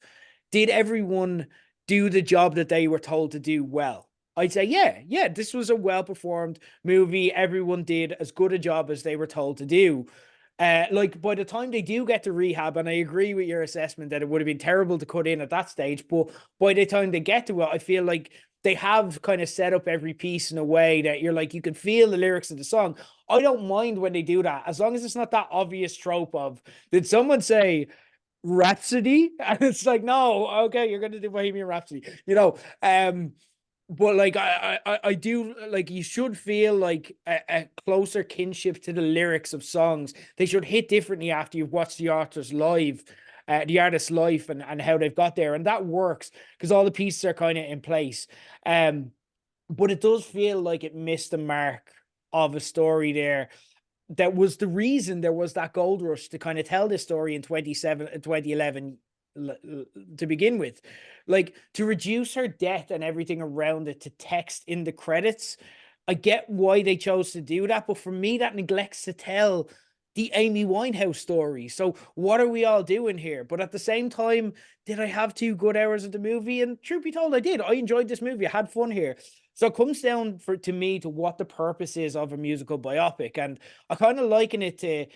did everyone do the job that they were told to do well? I'd say, yeah, this was a well-performed movie. Everyone did as good a job as they were told to do. Like, by the time they do get to rehab, and I agree with your assessment that it would have been terrible to cut in at that stage, but by the time they get to it, I feel like they have kind of set up every piece in a way that you're like, you can feel the lyrics of the song. I don't mind when they do that, as long as it's not that obvious trope of, did someone say Rhapsody? And it's like, no, okay, you're going to do Bohemian Rhapsody, but like I do, like, you should feel like a closer kinship to the lyrics of songs. They should hit differently after you've watched the artist's life and how they've got there, and that works because all the pieces are kind of in place. But it does feel like it missed the mark of a story there. That was the reason there was that gold rush to kind of tell this story in 2011 to begin with. Like, to reduce her death and everything around it to text in the credits, I get why they chose to do that, but for me that neglects to tell the Amy Winehouse story. So what are we all doing here? But at the same time, did I have 2 good hours of the movie? And truth be told, I did. I enjoyed this movie. I had fun here. So it comes down to me to what the purpose is of a musical biopic, and I kind of liken it to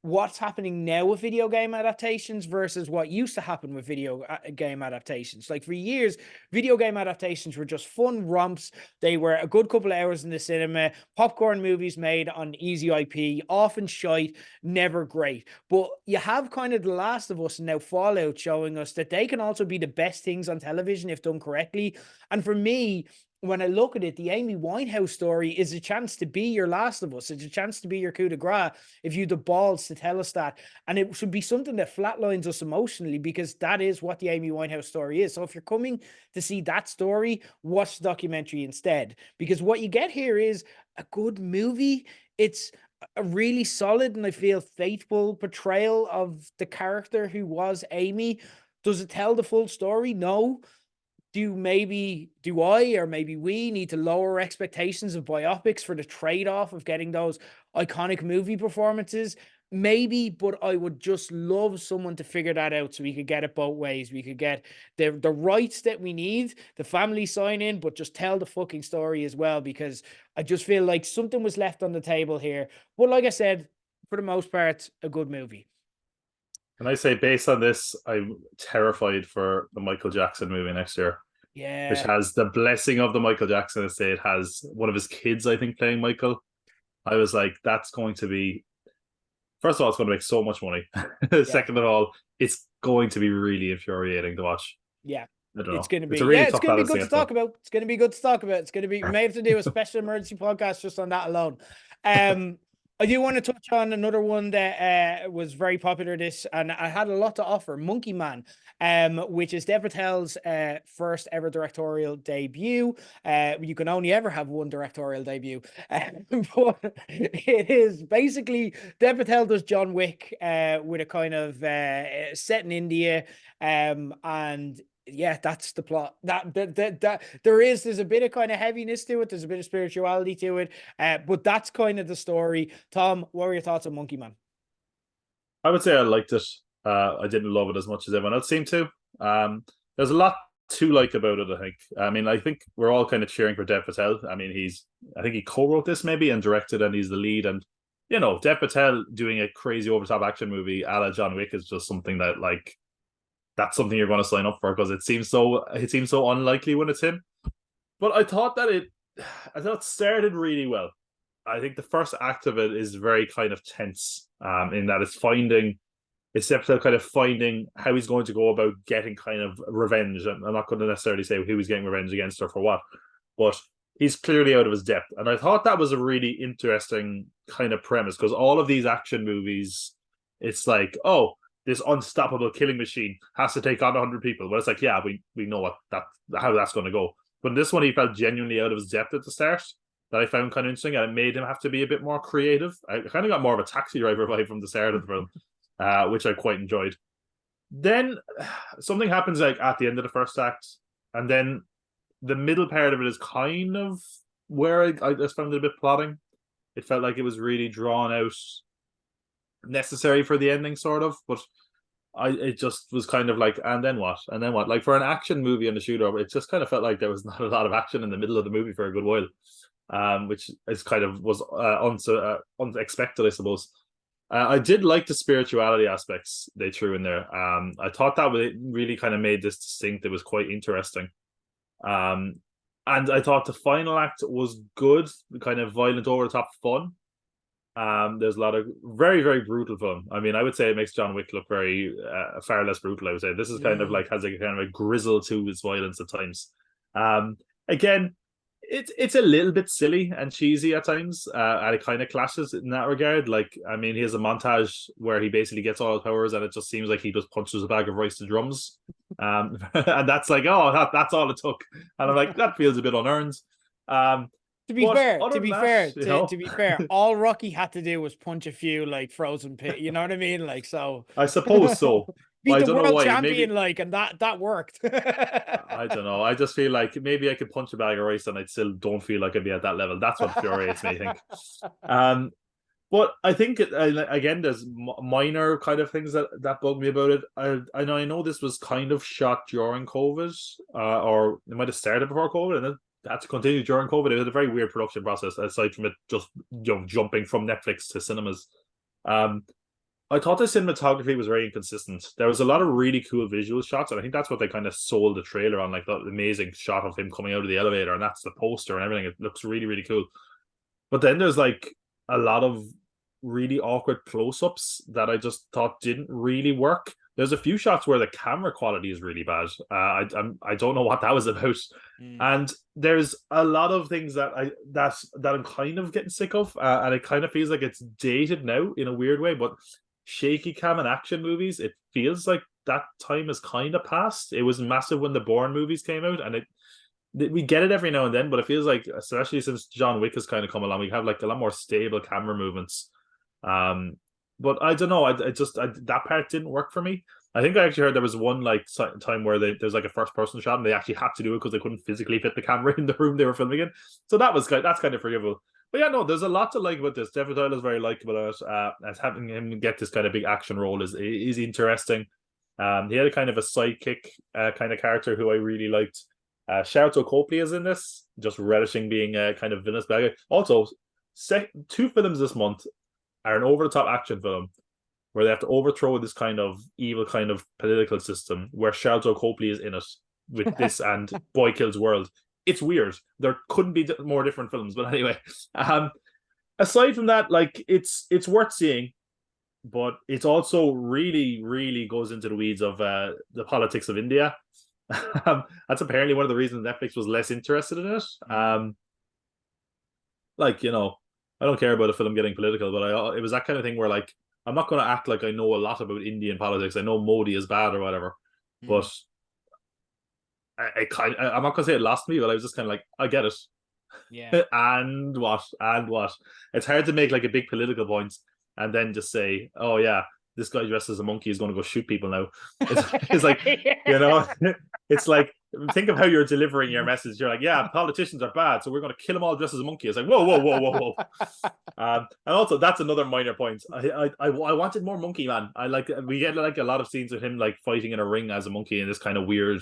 what's happening now with video game adaptations versus what used to happen with video game adaptations. Like for years, video game adaptations were just fun romps. They were a good couple of hours in the cinema, popcorn movies made on easy IP, often shite, never great. But you have kind of The Last of Us and now Fallout showing us that they can also be the best things on television if done correctly. And for me, when I look at it, the Amy Winehouse story is a chance to be your Last of Us. It's a chance to be your coup de grace if you the balls to tell us that. And it should be something that flatlines us emotionally, because that is what the Amy Winehouse story is. So if you're coming to see that story, watch the documentary instead, because what you get here is a good movie. It's a really solid and I feel faithful portrayal of the character who was Amy. Does it tell the full story? No. Do I or maybe we need to lower expectations of biopics for the trade-off of getting those iconic movie performances? Maybe, but I would just love someone to figure that out so we could get it both ways. We could get the rights that we need, the family sign in, but just tell the fucking story as well, because I just feel like something was left on the table here. But like I said, for the most part, a good movie. And I say, based on this, I'm terrified for the Michael Jackson movie next year. Yeah. Which has the blessing of the Michael Jackson estate. It has one of his kids, I think, playing Michael. I was like, that's going to be, first of all, it's going to make so much money. Second of all, it's going to be really infuriating to watch. Yeah. It's going to be, really it's going to be good to talk about. It's going to be good to talk about. It's going to be, we may have to do a special emergency podcast just on that alone. I do want to touch on another one that was very popular this, and I had a lot to offer, Monkey Man, which is Dev Patel's first ever directorial debut. You can only ever have one directorial debut, but it is basically Dev Patel does John Wick with a kind of set in India, and yeah, that's the plot. That there's a bit of kind of heaviness to it. There's a bit of spirituality to it. But that's kind of the story. Tom, what were your thoughts on Monkey Man? I would say I liked it. I didn't love it as much as everyone else seemed to. There's a lot to like about it, I think. I mean, I think we're all kind of cheering for Dev Patel. I mean, I think he co-wrote this maybe and directed, and he's the lead. And, you know, Dev Patel doing a crazy over-top action movie a la John Wick is just something that, like, that's something you're going to sign up for, because it seems so unlikely when it's him. But I thought it started really well. I think the first act of it is very kind of tense, in that it's Patel kind of finding how he's going to go about getting kind of revenge. I'm not going to necessarily say who he's getting revenge against or for what, but he's clearly out of his depth. And I thought that was a really interesting kind of premise, because all of these action movies, it's like, oh, this unstoppable killing machine has to take on 100 people. But it's like, yeah, we know how that's going to go. But in this one, he felt genuinely out of his depth at the start, that I found kind of interesting, and it made him have to be a bit more creative. I kind of got more of a Taxi Driver vibe from the start of the film, which I quite enjoyed. Then something happens like at the end of the first act, and then the middle part of it is kind of where I just found it a bit plotting. It felt like it was really drawn out, necessary for the ending, sort of, but it just was kind of like, and then what? Like, for an action movie and a shooter, it just kind of felt like there was not a lot of action in the middle of the movie for a good while, which is kind of was unexpected, I suppose. I did like the spirituality aspects they threw in there. I thought that really kind of made this distinct. It was quite interesting. And I thought the final act was good, kind of violent, over the top fun. There's a lot of very, very brutal film. I mean, I would say it makes John Wick look very far less brutal. I would say this is kind of like has like a kind of a grizzle to its violence at times. Again, it's a little bit silly and cheesy at times, and it kind of clashes in that regard. Like, I mean, he has a montage where he basically gets all his powers, and it just seems like he just punches a bag of rice to drums, and that's like, oh, that's all it took, and I'm like, that feels a bit unearned. To be fair, all Rocky had to do was punch a few like frozen pit. You know what I mean? Like, so I suppose so. Beat the world champion, like, and that worked. I don't know. I just feel like maybe I could punch a bag of rice and I still don't feel like I'd be at that level. That's what infuriates me, I think. But I think again, there's minor kind of things that bug me about it. I know this was kind of shot during COVID, or it might have started before COVID, and then had to continue during COVID. It was a very weird production process, aside from it just jumping from Netflix to cinemas. I thought the cinematography was very inconsistent. There was a lot of really cool visual shots, and I think that's what they kind of sold the trailer on, like the amazing shot of him coming out of the elevator, and that's the poster and everything. It looks really, really cool. But then there's like a lot of really awkward close-ups that I just thought didn't really work. There's a few shots where the camera quality is really bad. I don't know what that was about, and there's a lot of things that I'm kind of getting sick of, and it kind of feels like it's dated now in a weird way. But shaky cam and action movies, it feels like that time has kind of passed. It was massive when the Bourne movies came out, and we get it every now and then, but it feels like, especially since John Wick has kind of come along, we have like a lot more stable camera movements. But I don't know, that part didn't work for me. I think I actually heard there was one like time where there's like a first person shot and they actually had to do it because they couldn't physically fit the camera in the room they were filming in. So that's kind of forgivable. But yeah, no, there's a lot to like about this. Dev Patel is very likable at it. As having him get this kind of big action role is interesting. He had a kind of a sidekick kind of character who I really liked. Sharlto Copley is in this, just relishing being a kind of villainous bad guy. Also, two films this month are an over-the-top action film where they have to overthrow this kind of evil kind of political system where Sharlto Copley is in it with this and Boy Kills World. It's weird. There couldn't be more different films, but anyway. Aside from that, like it's worth seeing, but it's also really, really goes into the weeds of the politics of India. That's apparently one of the reasons Netflix was less interested in it. Like, I don't care about a film getting political, but it was that kind of thing where like I'm not going to act like I know a lot about Indian politics. I know Modi is bad or whatever, but I'm not going to say it lost me, but I was just kind of like, I get it. Yeah. And what? And what? It's hard to make like a big political point and then just say, oh yeah, this guy dressed as a monkey is going to go shoot people now. It's like, it's like, think of how you're delivering your message. You're like, yeah, politicians are bad, so we're going to kill them all dressed as a monkey. It's like, whoa, whoa, whoa, whoa, whoa. And also, that's another minor point. I wanted more Monkey Man. We get like a lot of scenes of him like fighting in a ring as a monkey in this kind of weird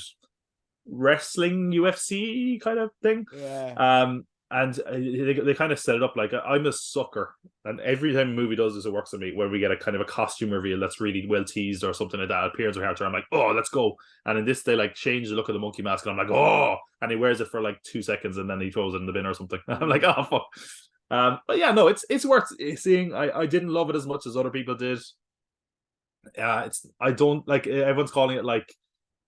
wrestling UFC kind of thing. Yeah. And they kind of set it up like I'm a sucker, and every time a movie does this, it works on me. Where we get a kind of a costume reveal that's really well teased or something like that, appearance of character. I'm like, oh, let's go. And in this, they like change the look of the monkey mask, and I'm like, oh, and he wears it for like 2 seconds, and then he throws it in the bin or something. I'm like, oh fuck. But yeah, no, it's worth seeing. I didn't love it as much as other people did. I don't like everyone's calling it like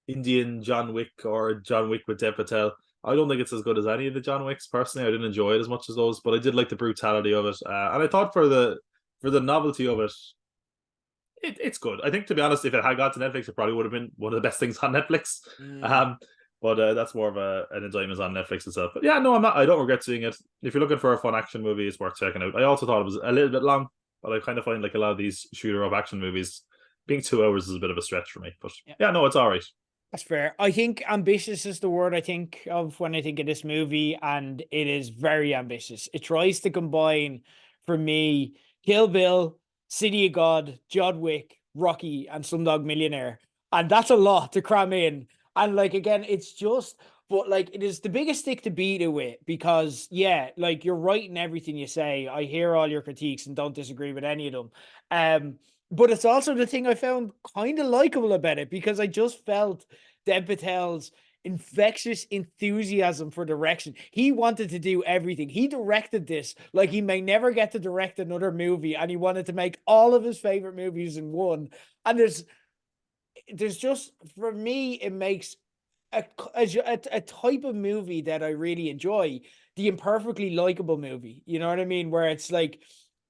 Indian John Wick or John Wick with Dev Patel. I don't think it's as good as any of the John Wicks. Personally, I didn't enjoy it as much as those, but I did like the brutality of it, and I thought for the novelty of it, it's good. I think, to be honest, if it had got to Netflix, it probably would have been one of the best things on Netflix. But that's more of an enjoyment on Netflix itself. But yeah, no, I'm not. I don't regret seeing it. If you're looking for a fun action movie, it's worth checking out. I also thought it was a little bit long, but I kind of find like a lot of these shooter up action movies being 2 hours is a bit of a stretch for me. But yeah, no, it's all right. That's fair. I think ambitious is the word I think of when I think of this movie, and it is very ambitious. It tries to combine, for me, Kill Bill, City of God, John Wick, Rocky, and Slumdog Millionaire. And that's a lot to cram in. And like, again, it's just, but like, it is the biggest stick to beat it with because, yeah, like you're right in everything you say. I hear all your critiques and don't disagree with any of them. But it's also the thing I found kind of likable about it because I just felt Dev Patel's infectious enthusiasm for direction. He wanted to do everything. He directed this like he may never get to direct another movie, and he wanted to make all of his favorite movies in one. And there's just, for me, it makes a type of movie that I really enjoy, the imperfectly likable movie. You know what I mean? Where it's like,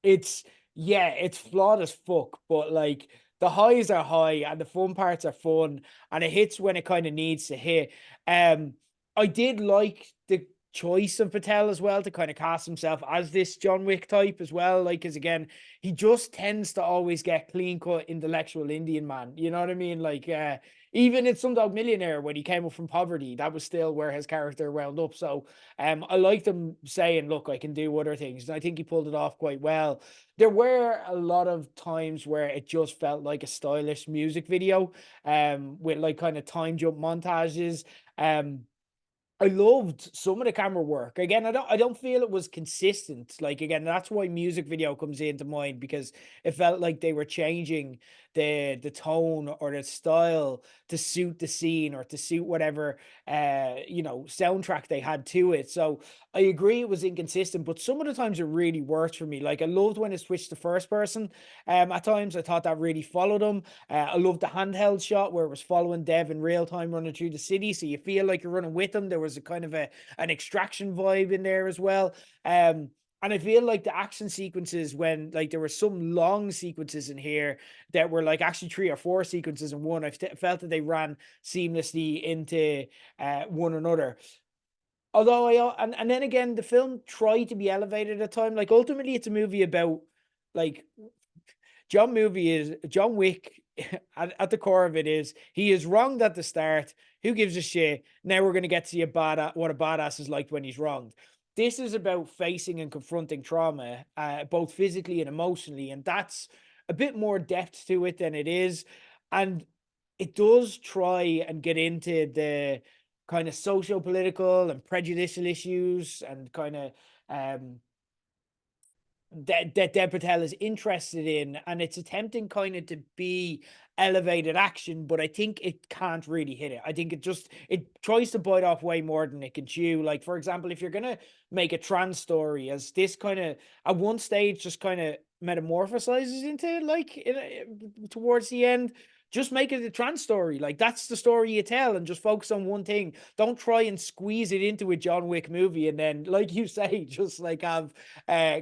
it's, yeah, it's flawed as fuck, but like the highs are high and the fun parts are fun, and it hits when it kind of needs to hit. I did like the choice of Patel as well to kind of cast himself as this John Wick type as well. Like, because again, he just tends to always get clean cut intellectual Indian man. You know what I mean? Like, even in Slumdog Millionaire, when he came up from poverty, that was still where his character wound up. So I liked him saying, look, I can do other things. And I think he pulled it off quite well. There were a lot of times where it just felt like a stylish music video, with like kind of time jump montages. I loved some of the camera work. Again, I don't feel it was consistent. Like again, that's why music video comes into mind, because it felt like they were changing the tone or the style to suit the scene or to suit whatever soundtrack they had to it. So I agree it was inconsistent, but some of the times it really worked for me. Like I loved when it switched to first person. At times I thought that really followed them. I loved the handheld shot where it was following Dev in real time running through the city, so you feel like you're running with them. There was a kind of an extraction vibe in there as well. And I feel like the action sequences, when like there were some long sequences in here that were like actually 3 or 4 sequences in one, I felt that they ran seamlessly into one another. Although and then again, the film tried to be elevated at time. Like ultimately, it's a movie about like John Wick at the core of it is he is wronged at the start. Who gives a shit? Now we're going to get to see what a badass is like when he's wronged. This is about facing and confronting trauma, both physically and emotionally. And that's a bit more depth to it than it is. And it does try and get into the kind of socio-political and prejudicial issues and kind of that Dev Patel is interested in, and it's attempting kind of to be elevated action, but I think it can't really hit it. I think it tries to bite off way more than it can chew. Like for example, if you're gonna make a trans story, as this kind of at one stage just kind of metamorphosizes into like towards the end, just make it a trans story. Like that's the story you tell, and just focus on one thing. Don't try and squeeze it into a John Wick movie and then, like you say, just like have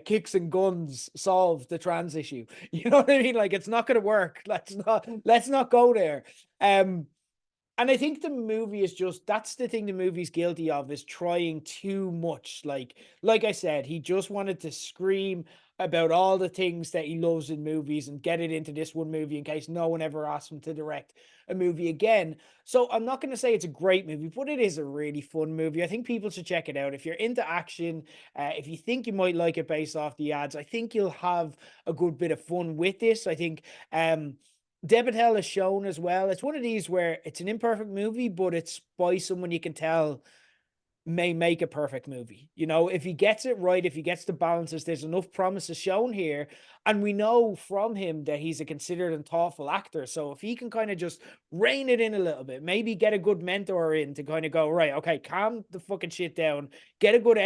kicks and guns solve the trans issue. You know what I mean? Like it's not going to work. Let's not go there. And I think the movie is just, that's the thing the movie's guilty of, is trying too much. Like I said, he just wanted to scream about all the things that he loves in movies and get it into this one movie in case no one ever asks him to direct a movie again. So I'm not going to say it's a great movie, but it is a really fun movie. I think people should check it out. If you're into action, if you think you might like it based off the ads, I think you'll have a good bit of fun with this. I think Dev Patel has shown as well. It's one of these where it's an imperfect movie, but it's by someone you can tell may make a perfect movie. You know, if he gets it right, if he gets the balances, there's enough promises shown here. And we know from him that he's a considered and thoughtful actor. So if he can kind of just rein it in a little bit, maybe get a good mentor in to kind of go, right, okay, calm the fucking shit down, get a good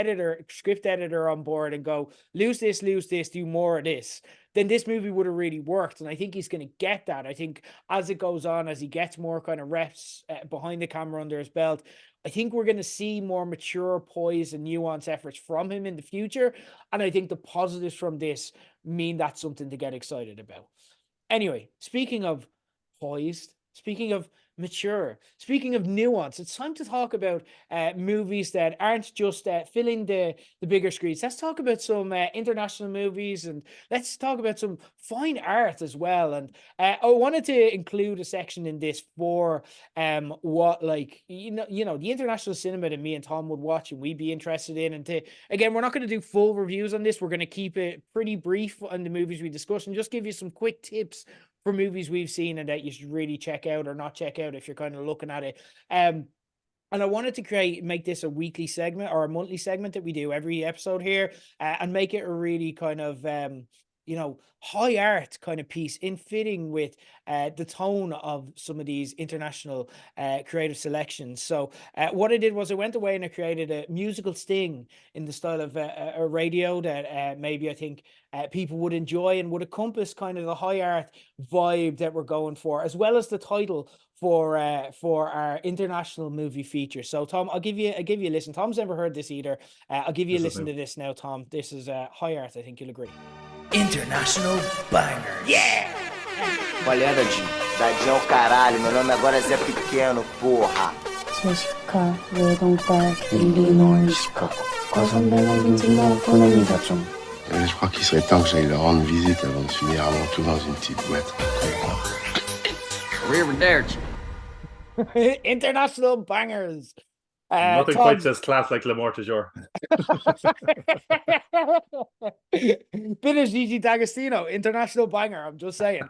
script editor on board and go, lose this, do more of this, then this movie would have really worked. And I think he's going to get that. I think as it goes on, as he gets more kind of reps behind the camera under his belt, I think we're going to see more mature, poised, and nuanced efforts from him in the future. And I think the positives from this mean that's something to get excited about. Anyway, speaking of poised, speaking of mature, speaking of nuance, it's time to talk about movies that aren't just filling the bigger screens. Let's talk about some international movies, and let's talk about some fine art as well. And I wanted to include a section in this for what, like, the international cinema that me and Tom would watch and we'd be interested in. And again, we're not going to do full reviews on this. We're going to keep it pretty brief on the movies we discuss and just give you some quick tips for movies we've seen and that you should really check out or not check out if you're kind of looking at it. And I wanted to make this a weekly segment or a monthly segment that we do every episode here, and make it a really kind of high art kind of piece in fitting with the tone of some of these international creative selections. So what I did was I went away and I created a musical sting in the style of a radio that maybe I think people would enjoy and would encompass kind of the high art vibe that we're going for, as well as the title for our international movie feature. So Tom, I'll give you a listen. Tom's never heard this either. I'll give you a listen to this now, Tom. This is high art. I think you'll agree. International bangers. Yeah! Qual é, Dadinho? Dadinho é o caralho. Meu nome agora é Zé Pequeno, porra. 제시카, 외동딸, 일리노이, 시카고. 선배는 빈티노 보냅니다 좀. Je crois qu'il serait temps que j'aille leur rendre visite avant de finir avant tout dans une petite boîte. International bangers. Nothing quite Tom. says class like Lamar Jour. Bit of Gigi D'Agostino, international banger. I'm just saying.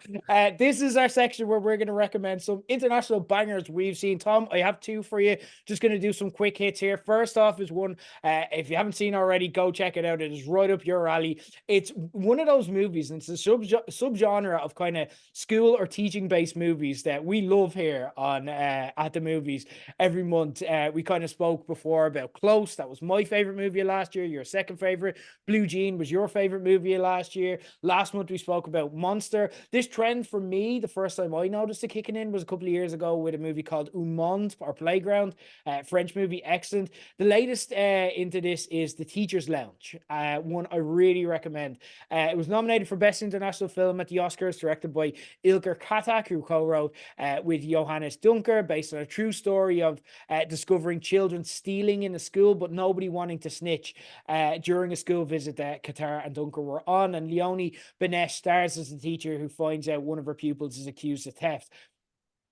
This is our section where we're going to recommend some international bangers we've seen. Tom, I have two for you. Just going to do some quick hits here. First off is one, if you haven't seen already, go check it out. It is right up your alley. It's one of those movies, and it's a subgenre of kind of school or teaching based movies that we love here on at the movies every month. We kind of spoke before about Close. That was my favorite movie of last year. Your second favorite. Blue Jean was your favorite movie of last year. Last month we spoke about Monster. This trend for me, the first time I noticed it kicking in was a couple of years ago with a movie called Un Monde or Playground, French movie, excellent. The latest into this is The Teacher's Lounge, one I really recommend. It was nominated for Best International Film at the Oscars, directed by Ilker Katak, who co-wrote with Johannes Dunker, based on a true story of discovering children stealing in a school, but nobody wanting to snitch during a school visit that Qatar and Dunker were on. And Leonie Benesh stars as the teacher who finds out one of her pupils is accused of theft.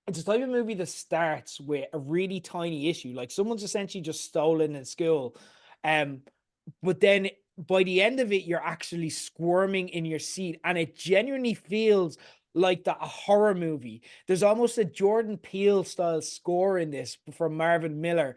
It's a type of movie that starts with a really tiny issue, like someone's essentially just stolen in school, but then by the end of it, you're actually squirming in your seat, and it genuinely feels like a horror movie. There's almost a Jordan Peele style score in this from Marvin Miller.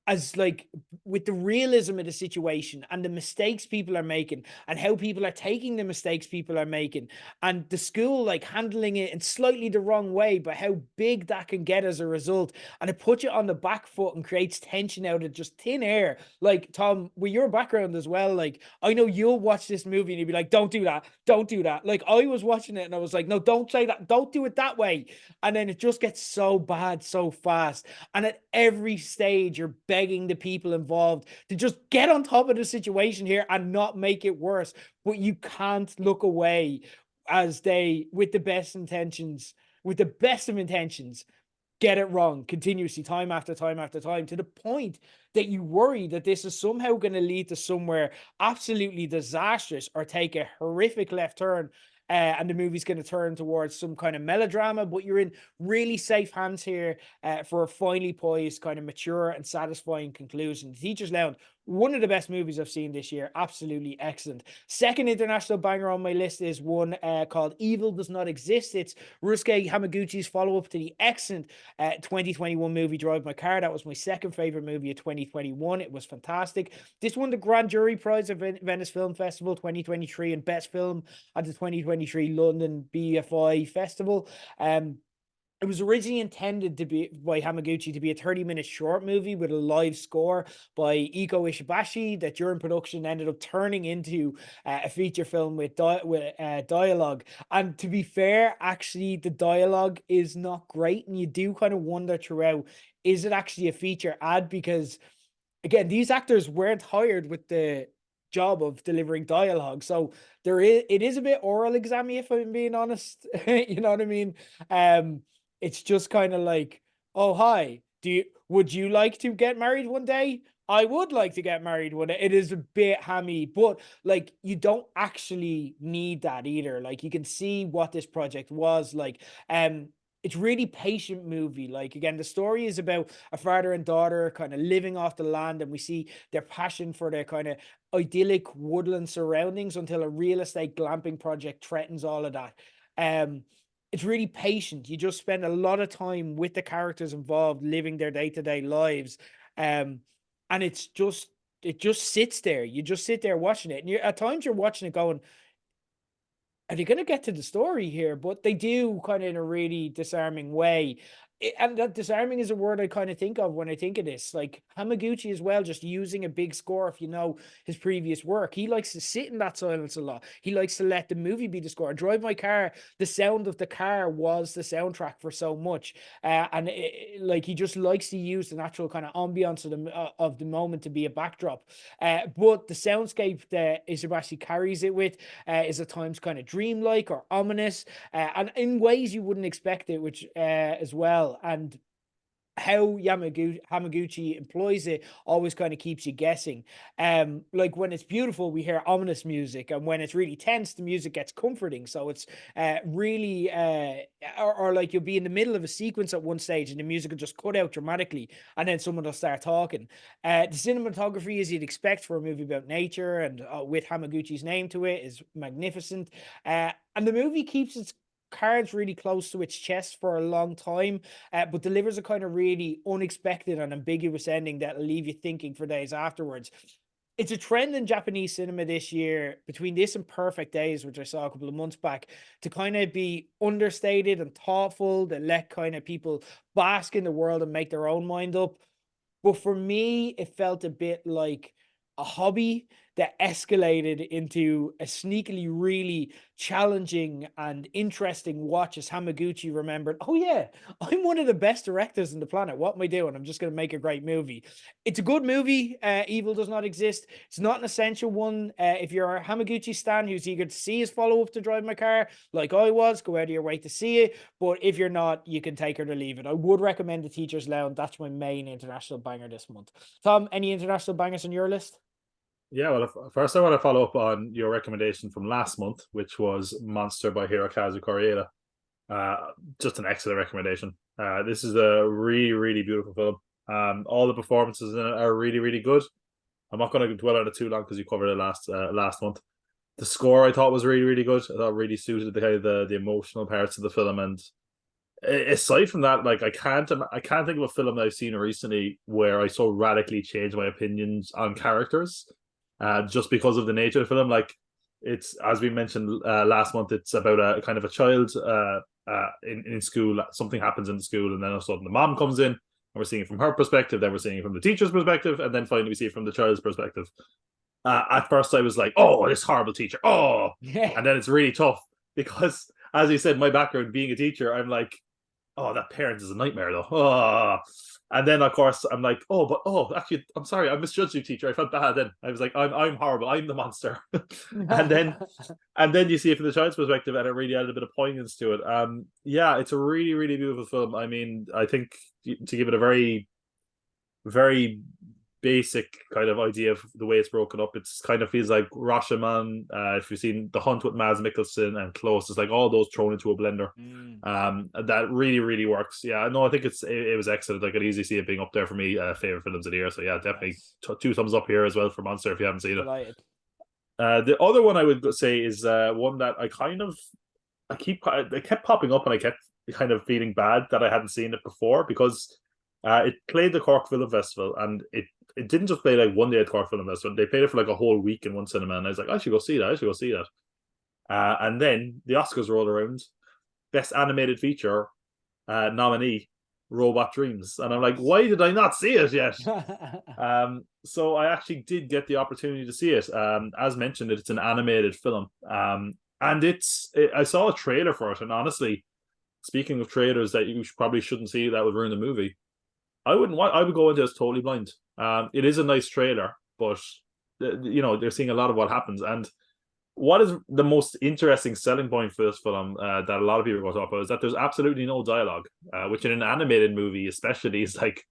As like with the realism of the situation and the mistakes people are making and how people are taking the mistakes people are making and the school like handling it in slightly the wrong way, but how big that can get as a result. And it puts you on the back foot and creates tension out of just thin air. Like, Tom, with your background as well, like I know you'll watch this movie and you'll be like, don't do that, don't do that. Like I was watching it and I was like, no, don't say that, don't do it that way. And then it just gets so bad so fast. And at every stage you're begging the people involved to just get on top of the situation here and not make it worse. But you can't look away as they, with the best of intentions, get it wrong continuously, time after time after time, to the point that you worry that this is somehow going to lead to somewhere absolutely disastrous or take a horrific left turn. And the movie's going to turn towards some kind of melodrama, but you're in really safe hands here for a finely poised, kind of mature and satisfying conclusion. The Teacher's Lounge, one of the best movies I've seen this year. Absolutely excellent. Second international banger on my list is one called Evil Does Not Exist. It's Ryusuke Hamaguchi's follow-up to the excellent 2021 movie Drive My Car. That was my second favorite movie of 2021. It was fantastic. This won the Grand Jury Prize at Venice Film Festival 2023 and Best Film at the 2023 London BFI Festival. It was originally intended to be by Hamaguchi to be a 30-minute short movie with a live score by Iko Ishibashi that during production ended up turning into a feature film with dialogue. And to be fair, actually, the dialogue is not great, and you do kind of wonder throughout, is it actually a feature ad? Because again, these actors weren't hired with the job of delivering dialogue, so it is a bit oral examy, if I'm being honest. You know what I mean? It's just kind of like, oh hi, would you like to get married one day? I would like to get married one day. It is a bit hammy, but like you don't actually need that either. Like you can see what this project was like. It's really patient movie. Like again, the story is about a father and daughter kind of living off the land, and we see their passion for their kind of idyllic woodland surroundings until a real estate glamping project threatens all of that. It's really patient. You just spend a lot of time with the characters involved, living their day-to-day lives. And it just sits there. You just sit there watching it. And at times you're watching it going, are they going to get to the story here? But they do kind of in a really disarming way. And that disarming is a word I kind of think of when I think of this. Like Hamaguchi as well, just using a big score. If you know his previous work, he likes to sit in that silence a lot. He likes to let the movie be the score. Drive My Car, the sound of the car was the soundtrack for so much. And like he just likes to use the natural kind of ambience of the moment to be a backdrop. But the soundscape that Isabashi carries it with is at times kind of dreamlike or ominous, and in ways you wouldn't expect it, which as well. And how Hamaguchi employs it always kind of keeps you guessing. Like when it's beautiful, we hear ominous music, and when it's really tense, the music gets comforting. So it's really, or like you'll be in the middle of a sequence at one stage, and the music will just cut out dramatically, and then someone will start talking. The cinematography, as you'd expect for a movie about nature, and with Hamaguchi's name to it, is magnificent. And the movie keeps its cards really close to its chest for a long time, but delivers a kind of really unexpected and ambiguous ending that'll leave you thinking for days afterwards. It's a trend in Japanese cinema this year, between this and Perfect Days, which I saw a couple of months back, to kind of be understated and thoughtful, that let kind of people bask in the world and make their own mind up. But for me, it felt a bit like a hobby that escalated into a sneakily really challenging and interesting watch, as Hamaguchi remembered, oh yeah, I'm one of the best directors on the planet. What am I doing? I'm just going to make a great movie. It's a good movie. Evil Does Not Exist. It's not an essential one. If you're a Hamaguchi stan who's eager to see his follow-up to Drive My Car, like I was, go out of your way to see it. But if you're not, you can take her to leave it. I would recommend The Teacher's Lounge. That's my main international banger this month. Tom, any international bangers on your list? Yeah, well, first I want to follow up on your recommendation from last month, which was Monster by Hirokazu Koreeda. Just an excellent recommendation. This is a really, really beautiful film. All the performances in it are really, really good. I'm not going to dwell on it too long because you covered it last month. The score I thought was really, really good. I thought it really suited the kind of the emotional parts of the film. And aside from that, like I can't think of a film that I've seen recently where I so radically changed my opinions on characters. Just because of the nature of the film. Like, it's, as we mentioned last month, it's about a kind of a child in school. Something happens in the school, and then all of a sudden the mom comes in, and we're seeing it from her perspective, then we're seeing it from the teacher's perspective, and then finally we see it from the child's perspective. At first I was like, oh, this horrible teacher, oh. And then it's really tough because, as you said, my background being a teacher, I'm like, oh, that parent is a nightmare though. Oh. And then of course I'm like, actually, I'm sorry, I misjudged you, teacher. I felt bad then. I was like, I'm horrible, I'm the monster. and then you see it from the child's perspective, and it really added a bit of poignance to it. Yeah, it's a really, really beautiful film. I mean, I think to give it a very, very basic kind of idea of the way it's broken up, it's kind of feels like Rashomon. If you've seen The Hunt with Mads Mikkelsen and Close, it's like all those thrown into a blender. That really, really works. Yeah, no, I think it was excellent. I could easily see it being up there for me, favorite films of the year. So yeah, definitely two thumbs up here as well for Monster if you haven't seen it. The other one I would say is one that I kept popping up, and I kept kind of feeling bad that I hadn't seen it before, because it played the Cork Film Festival, and it didn't just play like one day at Cork Film Festival. They played it for like a whole week in one cinema, and I was like, I should go see that. And then the Oscars rolled around. Best Animated Feature nominee, Robot Dreams. And I'm like, why did I not see it yet? So I actually did get the opportunity to see it. As mentioned, it's an animated film. And I saw a trailer for it, and honestly, speaking of trailers that you probably shouldn't see that would ruin the movie, I would go into this totally blind. It is a nice trailer, but they're seeing a lot of what happens. And what is the most interesting selling point for this film that a lot of people are going to talk about is that there's absolutely no dialogue, which in an animated movie especially is like,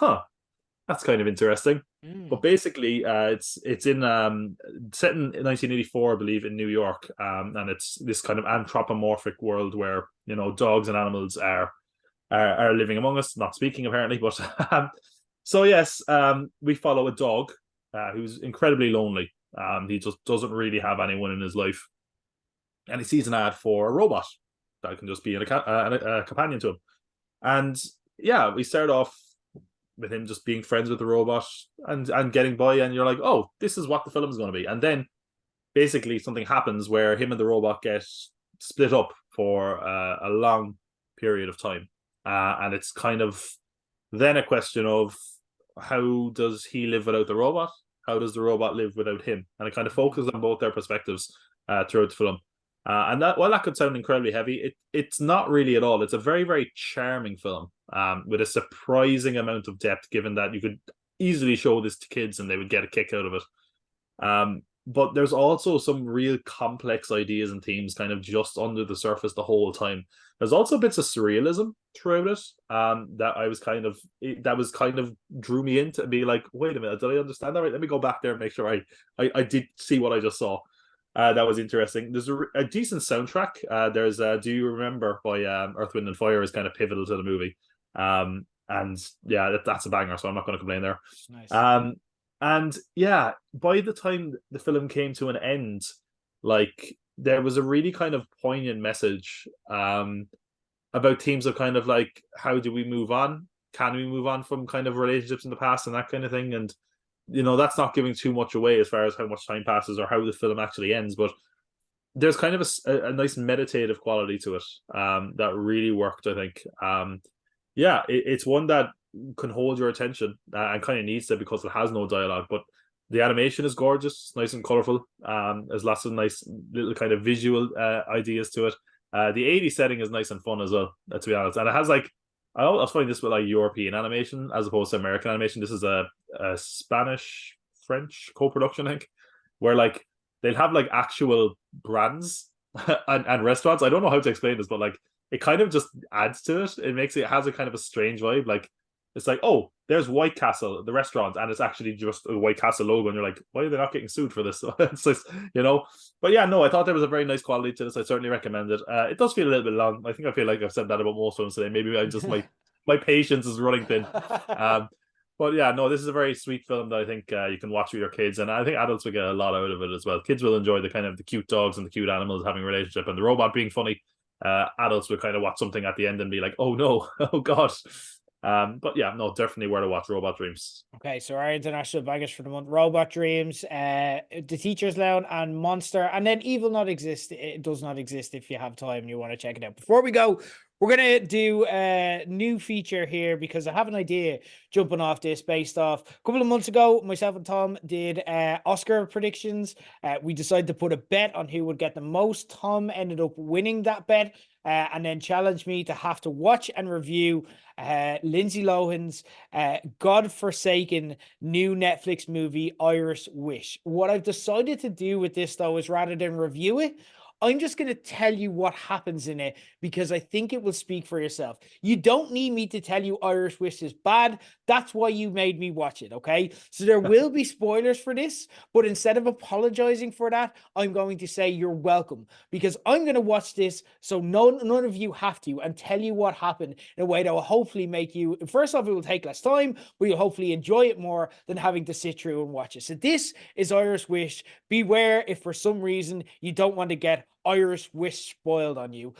that's kind of interesting. But basically, it's in set in 1984, I believe, in New York, and it's this kind of anthropomorphic world where dogs and animals are living among us, not speaking apparently. But so yes, we follow a dog who's incredibly lonely. He just doesn't really have anyone in his life, and he sees an ad for a robot that can just be a companion to him. And yeah, we start off with him just being friends with the robot and getting by, and you're like, oh, this is what the film is going to be. And then basically something happens where him and the robot get split up for a long period of time, and it's kind of then a question of, how does he live without the robot? How does the robot live without him? And it kind of focuses on both their perspectives throughout the film. And that, while that could sound incredibly heavy, it's not really at all. It's a very, very charming film with a surprising amount of depth, given that you could easily show this to kids and they would get a kick out of it. but there's also some real complex ideas and themes kind of just under the surface the whole time. There's also bits of surrealism throughout it, that was kind of drew me into be like, wait a minute, did I understand that right? Let me go back there and make sure I did see what I just saw. That was interesting. There's a decent soundtrack. There's Do You Remember by Earth, Wind and Fire is kind of pivotal to the movie. And yeah, that's a banger, so I'm not going to complain there. Nice. And yeah, by the time the film came to an end, like there was a really kind of poignant message about themes of kind of like, how do we move on? Can we move on from kind of relationships in the past and that kind of thing? And that's not giving too much away as far as how much time passes or how the film actually ends, but there's kind of a nice meditative quality to it that really worked, I think. Yeah, it's one that can hold your attention and kind of needs to, because it has no dialogue, but the animation is gorgeous, nice and colorful. There's lots of nice little kind of visual ideas to it. The 80s setting is nice and fun as well, to be honest. And it has like, I was finding this with like European animation as opposed to American animation. This is a Spanish French co-production, I think, where like they'll have like actual brands and restaurants. I don't know how to explain this, but like it kind of just adds to it. It has a kind of a strange vibe. Like it's like, oh, there's White Castle, the restaurant, and it's actually just a White Castle logo, and you're like, why are they not getting sued for this? It's just, But yeah, no, I thought there was a very nice quality to this. I certainly recommend it. It does feel a little bit long. I feel like I've said that about most films today. Maybe I just my patience is running thin. But yeah, no, this is a very sweet film that I think you can watch with your kids, and I think adults will get a lot out of it as well. Kids will enjoy the kind of the cute dogs and the cute animals having a relationship, and the robot being funny. Adults will kind of watch something at the end and be like, oh no, oh god. But yeah, no, definitely where to watch Robot Dreams. Okay, so our international bangers for the month: Robot Dreams, The Teacher's Lounge, and Monster. And then Evil Not Exist. It does not exist if you have time and you want to check it out. Before we go, we're going to do a new feature here because I have an idea jumping off this based off a couple of months ago. Myself and Tom did Oscar predictions. We decided to put a bet on who would get the most. Tom ended up winning that bet and then challenged me to have to watch and review Lindsay Lohan's godforsaken new Netflix movie, Irish Wish. What I've decided to do with this, though, is rather than review it, I'm just going to tell you what happens in it because I think it will speak for yourself. You don't need me to tell you Irish Wish is bad. That's why you made me watch it, okay? So there will be spoilers for this, but instead of apologizing for that, I'm going to say you're welcome because I'm going to watch this so none of you have to and tell you what happened in a way that will hopefully make you, first off, it will take less time, but you'll hopefully enjoy it more than having to sit through and watch it. So this is Irish Wish. Beware if for some reason you don't want to get Irish Wish spoiled on you.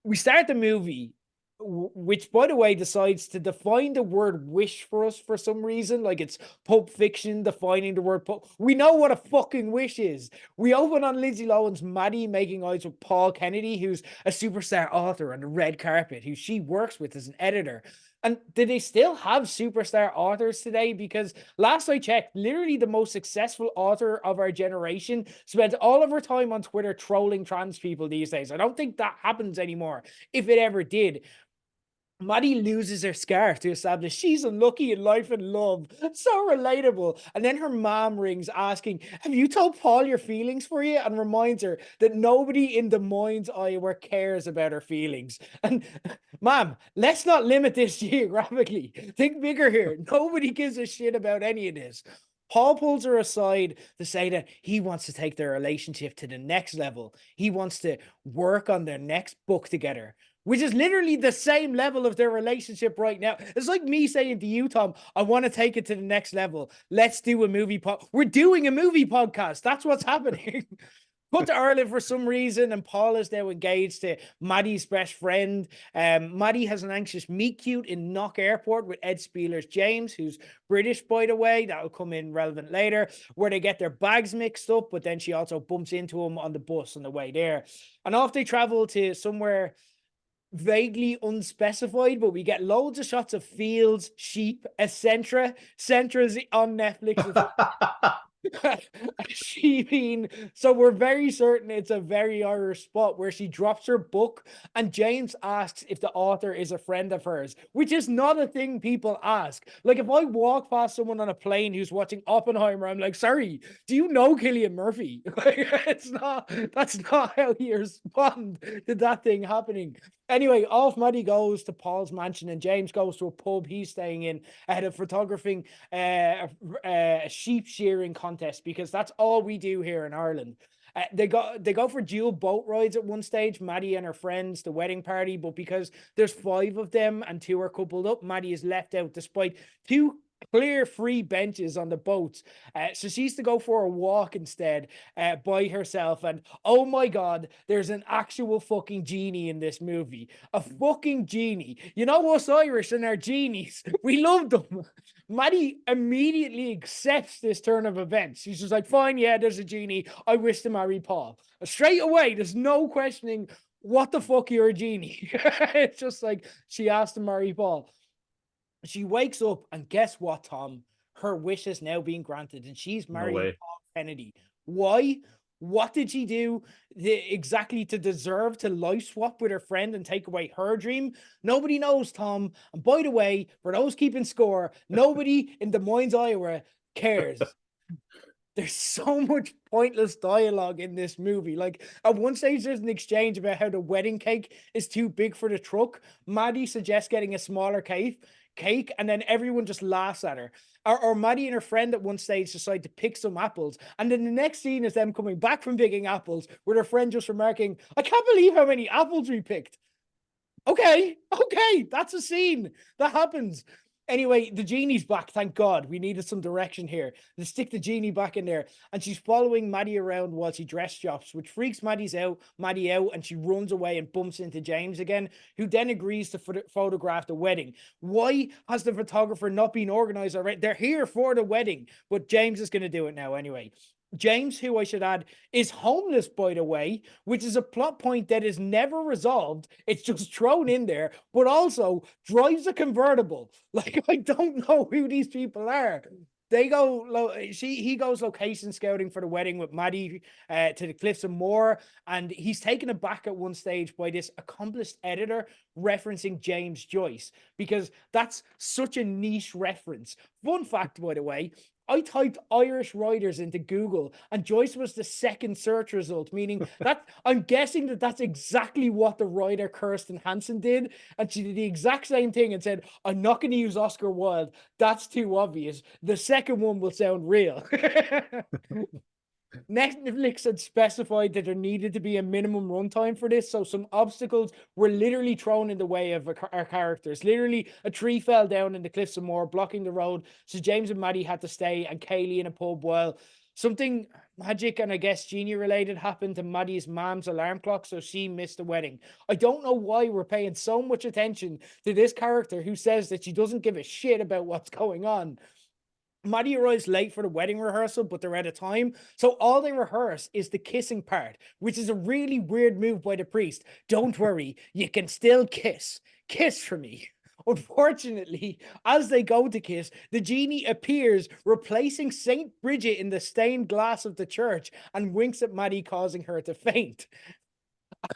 We start the movie, which, by the way, decides to define the word wish for us for some reason. Like it's Pulp Fiction defining the word pulp. We know what a fucking wish is. We open on Lindsay Lohan's Maddie making eyes with Paul Kennedy, who's a superstar author on the red carpet, who she works with as an editor. And do they still have superstar authors today? Because last I checked, literally the most successful author of our generation spent all of her time on Twitter trolling trans people these days. I don't think that happens anymore, if it ever did. Maddie loses her scarf to establish she's unlucky in life and love. So relatable. And then her mom rings asking, have you told Paul your feelings for you? And reminds her that nobody in Des Moines, Iowa cares about her feelings. And mom, let's not limit this geographically. Think bigger here. Nobody gives a shit about any of this. Paul pulls her aside to say that he wants to take their relationship to the next level. He wants to work on their next book together, which is literally the same level of their relationship right now. It's like me saying to you, Tom, I want to take it to the next level. Let's do a movie We're doing a movie podcast. That's what's happening. Put to Ireland for some reason, and Paul is now engaged to Maddie's best friend. Maddie has an anxious meet cute in Knock Airport with Ed Spieler's James, who's British, by the way. That'll come in relevant later, where they get their bags mixed up, but then she also bumps into him on the bus on the way there. And off they travel to somewhere vaguely unspecified, but we get loads of shots of fields, sheep, etc. Centra's on Netflix. So we're very certain it's a very Irish spot where she drops her book and James asks if the author is a friend of hers, which is not a thing people ask. Like if I walk past someone on a plane who's watching Oppenheimer, I'm like, sorry, do you know Cillian Murphy? Like, that's not how you respond to that thing happening. Anyway, off Maddie goes to Paul's mansion and James goes to a pub he's staying in ahead of photographing a sheep shearing contest, because that's all we do here in Ireland. They go for dual boat rides at one stage, Maddie and her friends, the wedding party, but because there's 5 of them and 2 are coupled up, Maddie is left out despite 2 clear free benches on the boats. So she used to go for a walk instead by herself. And oh my God, there's an actual fucking genie in this movie. A fucking genie. You know us Irish and our genies. We love them. Maddie immediately accepts this turn of events. She's just like, fine, yeah, there's a genie. I wish to marry Paul. Straight away, there's no questioning what the fuck, you're a genie. It's just like she asked to marry Paul. She wakes up and guess what, Tom? Her wish has now been granted and she's marrying Paul Kennedy. Why? What did she do exactly to deserve to life swap with her friend and take away her dream? Nobody knows, Tom. And by the way, for those keeping score, nobody in Des Moines, Iowa cares. There's so much pointless dialogue in this movie. Like at one stage, there's an exchange about how the wedding cake is too big for the truck. Maddie suggests getting a smaller cake, and then everyone just laughs at her. Or Maddie and her friend at one stage decide to pick some apples, and then the next scene is them coming back from picking apples with her friend just remarking, I can't believe how many apples we picked. Okay, that's a scene that happens. Anyway, the genie's back, thank God. We needed some direction here. They stick the genie back in there, and she's following Maddie around while she dress shops, which freaks Maddie out, and she runs away and bumps into James again, who then agrees to photograph the wedding. Why has the photographer not been organized already? They're here for the wedding, but James is going to do it now anyway. James, who I should add, is homeless, by the way, which is a plot point that is never resolved. It's just thrown in there, but also drives a convertible. Like, I don't know who these people are. He goes location scouting for the wedding with Maddie to the Cliffs of Moher, and he's taken aback at one stage by this accomplished editor referencing James Joyce, because that's such a niche reference. Fun fact, by the way, I typed Irish writers into Google and Joyce was the second search result, meaning that I'm guessing that that's exactly what the writer Kirsten Hansen did. And she did the exact same thing and said, I'm not going to use Oscar Wilde. That's too obvious. The second one will sound real. Netflix had specified that there needed to be a minimum runtime for this, so some obstacles were literally thrown in the way of our characters. Literally, a tree fell down in the Cliffs of Moher, blocking the road, so James and Maddie had to stay, and Kaylee in a pub while something magic and I guess genie related happened to Maddie's mom's alarm clock, so she missed the wedding. I don't know why we're paying so much attention to this character who says that she doesn't give a shit about what's going on. Maddie arrives late for the wedding rehearsal, but they're out of time. So all they rehearse is the kissing part, which is a really weird move by the priest. Don't worry, you can still kiss. Kiss for me. Unfortunately, as they go to kiss, the genie appears, replacing St. Bridget in the stained glass of the church, and winks at Maddie, causing her to faint.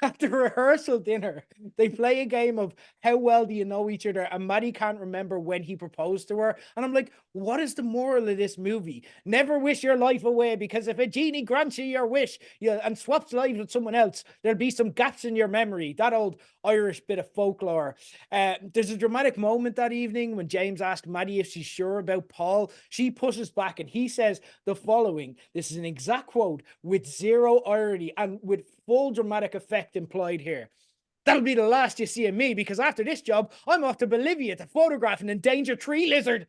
At the rehearsal dinner, they play a game of how well do you know each other, and Maddie can't remember when he proposed to her. And I'm like, what is the moral of this movie? Never wish your life away, because if a genie grants you your wish and swaps lives with someone else, there'll be some gaps in your memory. That old Irish bit of folklore. There's a dramatic moment that evening when James asks Maddie if she's sure about Paul. She pushes back and he says the following. This is an exact quote with zero irony and with full dramatic effect implied here. That'll be the last you see of me, because after this job, I'm off to Bolivia to photograph an endangered tree lizard.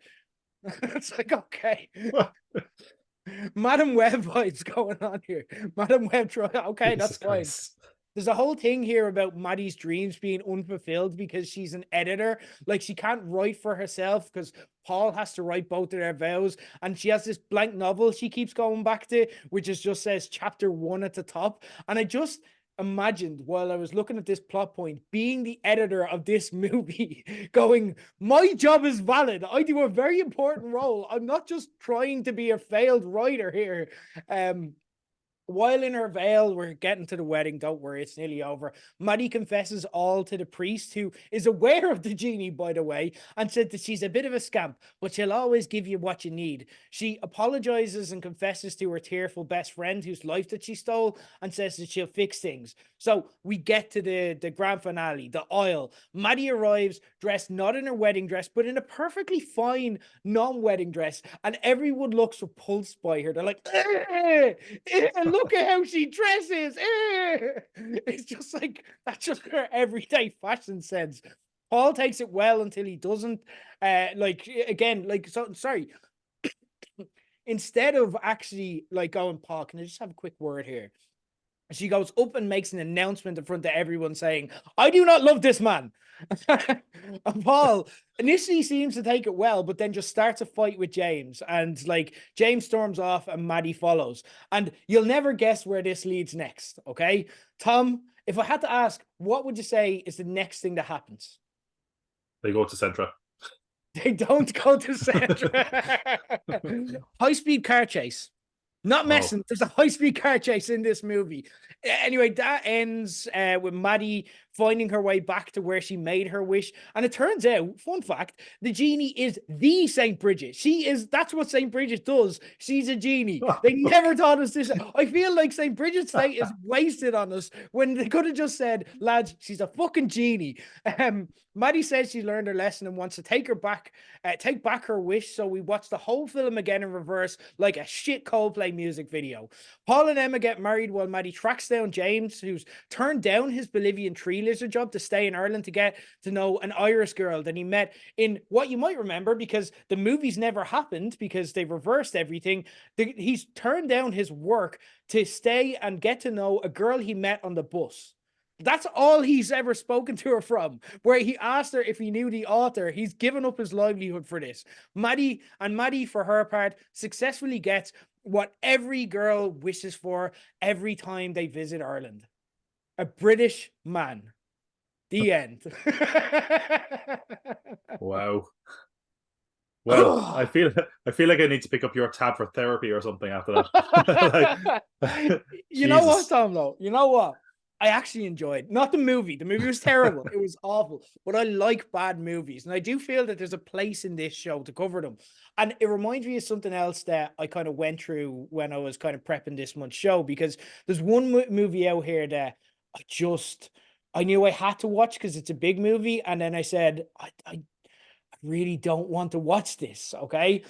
It's like, okay. Madam Web vibes going on here. Madam Web, okay, that's fine. There's a whole thing here about Maddie's dreams being unfulfilled because she's an editor. Like, she can't write for herself because Paul has to write both of their vows. And she has this blank novel she keeps going back to, which is just says chapter 1 at the top. And imagined while I was looking at this plot point being the editor of this movie going, my job is valid. I do a very important role. I'm not just trying to be a failed writer here. While in her veil, we're getting to the wedding. Don't worry, it's nearly over. Maddie confesses all to the priest, who is aware of the genie, by the way, and said that she's a bit of a scamp, but she'll always give you what you need. She apologizes and confesses to her tearful best friend, whose life that she stole, and says that she'll fix things. So we get to the grand finale, the aisle. Maddie arrives dressed not in her wedding dress, but in a perfectly fine non-wedding dress, and everyone looks repulsed by her. They're like, look at how she dresses. It's just like, that's just her everyday fashion sense. Paul takes it well until he doesn't. Sorry. Instead of actually like going, Paul, can I just have a quick word here? She goes up and makes an announcement in front of everyone saying, I do not love this man. And Paul initially seems to take it well, but then just starts a fight with James. And like James storms off and Maddie follows. And you'll never guess where this leads next. Okay. Tom, if I had to ask, what would you say is the next thing that happens? They go to Centra. They don't go to Centra. High-speed car chase. Not messing. There's a high-speed car chase in this movie. Anyway, that ends with Maddie finding her way back to where she made her wish. And it turns out, fun fact, the genie is the St. Bridget. That's what St. Bridget does. She's a genie. They never taught us this. I feel like St. Bridget's Day is wasted on us when they could have just said, lads, she's a fucking genie. Maddie says she learned her lesson and wants to take back her wish. So we watch the whole film again in reverse, like a shit Coldplay music video. Paul and Emma get married while Maddie tracks down James, who's turned down his Bolivian tree lizard job to stay in Ireland to get to know an Irish girl that he met in what you might remember, because the movies never happened because they reversed everything. He's turned down his work to stay and get to know a girl he met on the bus. That's all he's ever spoken to her from, where he asked her if he knew the author. He's given up his livelihood for this. Maddie, for her part, successfully gets what every girl wishes for every time they visit Ireland. A British man. The end. Wow. Well, I feel like I need to pick up your tab for therapy or something after that. You know what, Tom, though? You know what? I actually enjoyed, not the movie. The movie was terrible. It was awful. But I like bad movies. And I do feel that there's a place in this show to cover them. And it reminds me of something else that I kind of went through when I was kind of prepping this month's show, because there's one movie out here that I knew I had to watch because it's a big movie. And then I said, I really don't want to watch this. Okay.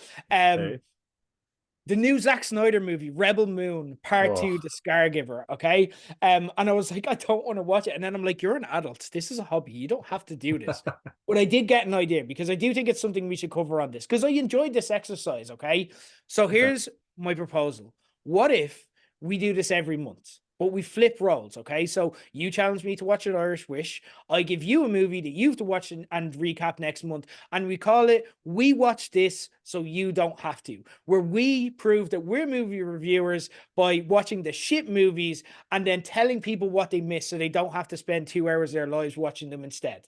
The new Zack Snyder movie, Rebel Moon, Part 2, The Scargiver, okay? And I was like, I don't want to watch it. And then I'm like, you're an adult. This is a hobby. You don't have to do this. But I did get an idea, because I do think it's something we should cover on this, because I enjoyed this exercise, okay? So here's my proposal. What if we do this every month? But we flip roles, okay? So you challenge me to watch an Irish Wish. I give you a movie that you have to watch and recap next month. And we call it We Watch This So You Don't Have To, where we prove that we're movie reviewers by watching the shit movies and then telling people what they missed so they don't have to spend 2 hours of their lives watching them instead.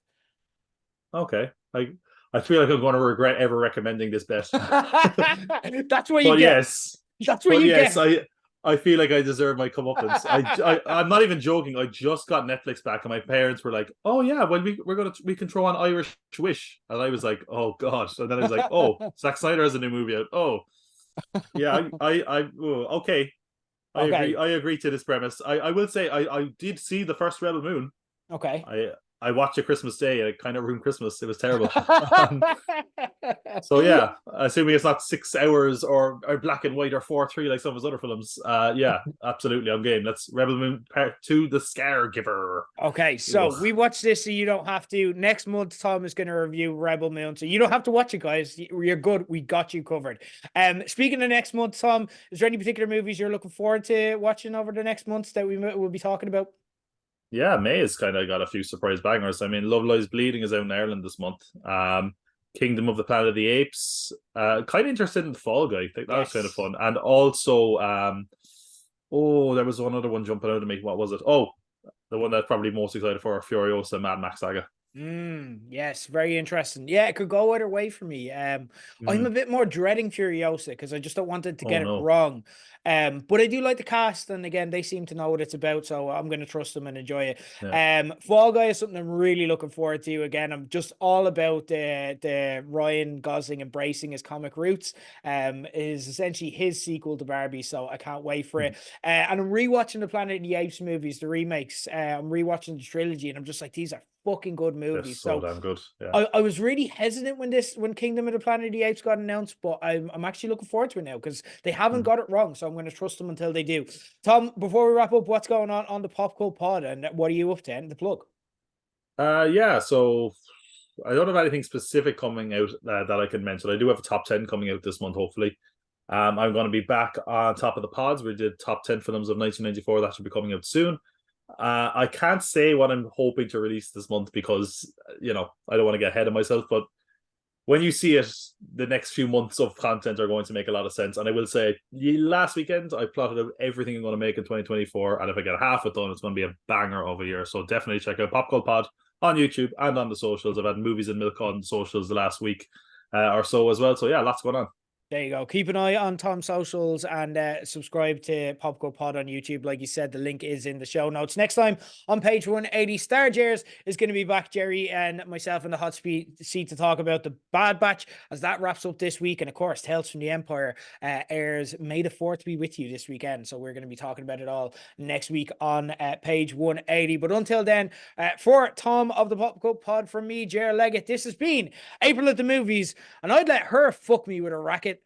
Okay. I feel like I'm going to regret ever recommending this bet. That's what you get. Yes. That's what you get. I feel like I deserve my comeuppance. I'm not even joking. I just got Netflix back, and my parents were like, "Oh yeah, well we can throw on Irish Wish," and I was like, "Oh god!" And then I was like, "Oh, Zack Snyder has a new movie out." Oh, yeah, okay. I agree to this premise. I will say I did see the first Rebel Moon. Okay. I watched it Christmas Day, and it kind of ruined Christmas. It was terrible. So yeah, assuming it's not 6 hours or black and white or 4:3 like some of his other films. Yeah, absolutely, I'm game. That's Rebel Moon Part 2, The Scargiver. Okay, so we watch this so you don't have to. Next month, Tom is going to review Rebel Moon, so you don't have to watch it, guys. You're good. We got you covered. Speaking of next month, Tom, is there any particular movies you're looking forward to watching over the next months that we will be talking about? Yeah, May has kind of got a few surprise bangers. I mean, Love Lies Bleeding is out in Ireland this month. Kingdom of the Planet of the Apes. Kind of interested in Fall Guy. I think that was kind of fun. And also, there was one other one jumping out at me. What was it? Oh, the one that's probably most excited for, Furiosa Mad Max saga. Yes, very interesting. Yeah, it could go either way for me. I'm a bit more dreading Furiosa because I just don't want it to get it wrong. But I do like the cast, and again, they seem to know what it's about, so I'm going to trust them and enjoy it. Yeah. Fall Guy is something I'm really looking forward to. Again, I'm just all about the Ryan Gosling embracing his comic roots. Is essentially his sequel to Barbie, so I can't wait for it. And I'm rewatching the Planet of the Apes movies, the remakes. I'm rewatching the trilogy, and I'm just like, these are fucking good movies. So damn good. Yeah. I was really hesitant when Kingdom of the Planet of the Apes got announced, but I'm actually looking forward to it now because they haven't got it wrong. So I'm going to trust them until they do. Tom, before we wrap up, what's going on the Pop Cult Pod, and what are you up to? And the plug. Yeah. So I don't have anything specific coming out that I can mention. I do have a top 10 coming out this month, hopefully. I'm going to be back on top of the pods. We did top 10 films of 1994. That should be coming out soon. I can't say what I'm hoping to release this month because, I don't want to get ahead of myself, but when you see it, the next few months of content are going to make a lot of sense. And I will say, last weekend, I plotted out everything I'm going to make in 2024. And if I get half it done, it's going to be a banger of a year. So definitely check out Pop Cult Pod on YouTube and on the socials. I've had Movies and Milk on socials the last week or so as well. So yeah, lots going on. There you go. Keep an eye on Tom's socials and subscribe to Pop Cult Pod on YouTube. Like you said, the link is in the show notes. Next time on page 180, Star Gers is going to be back. Jerry and myself in the hot seat to talk about the Bad Batch as that wraps up this week. And of course, Tales from the Empire airs May the 4th be with you this weekend. So we're going to be talking about it all next week on page 180. But until then, for Tom of the Pop Cult Pod, from me, Ger Leggett, this has been April at the Movies. And I'd let her fuck me with a racket.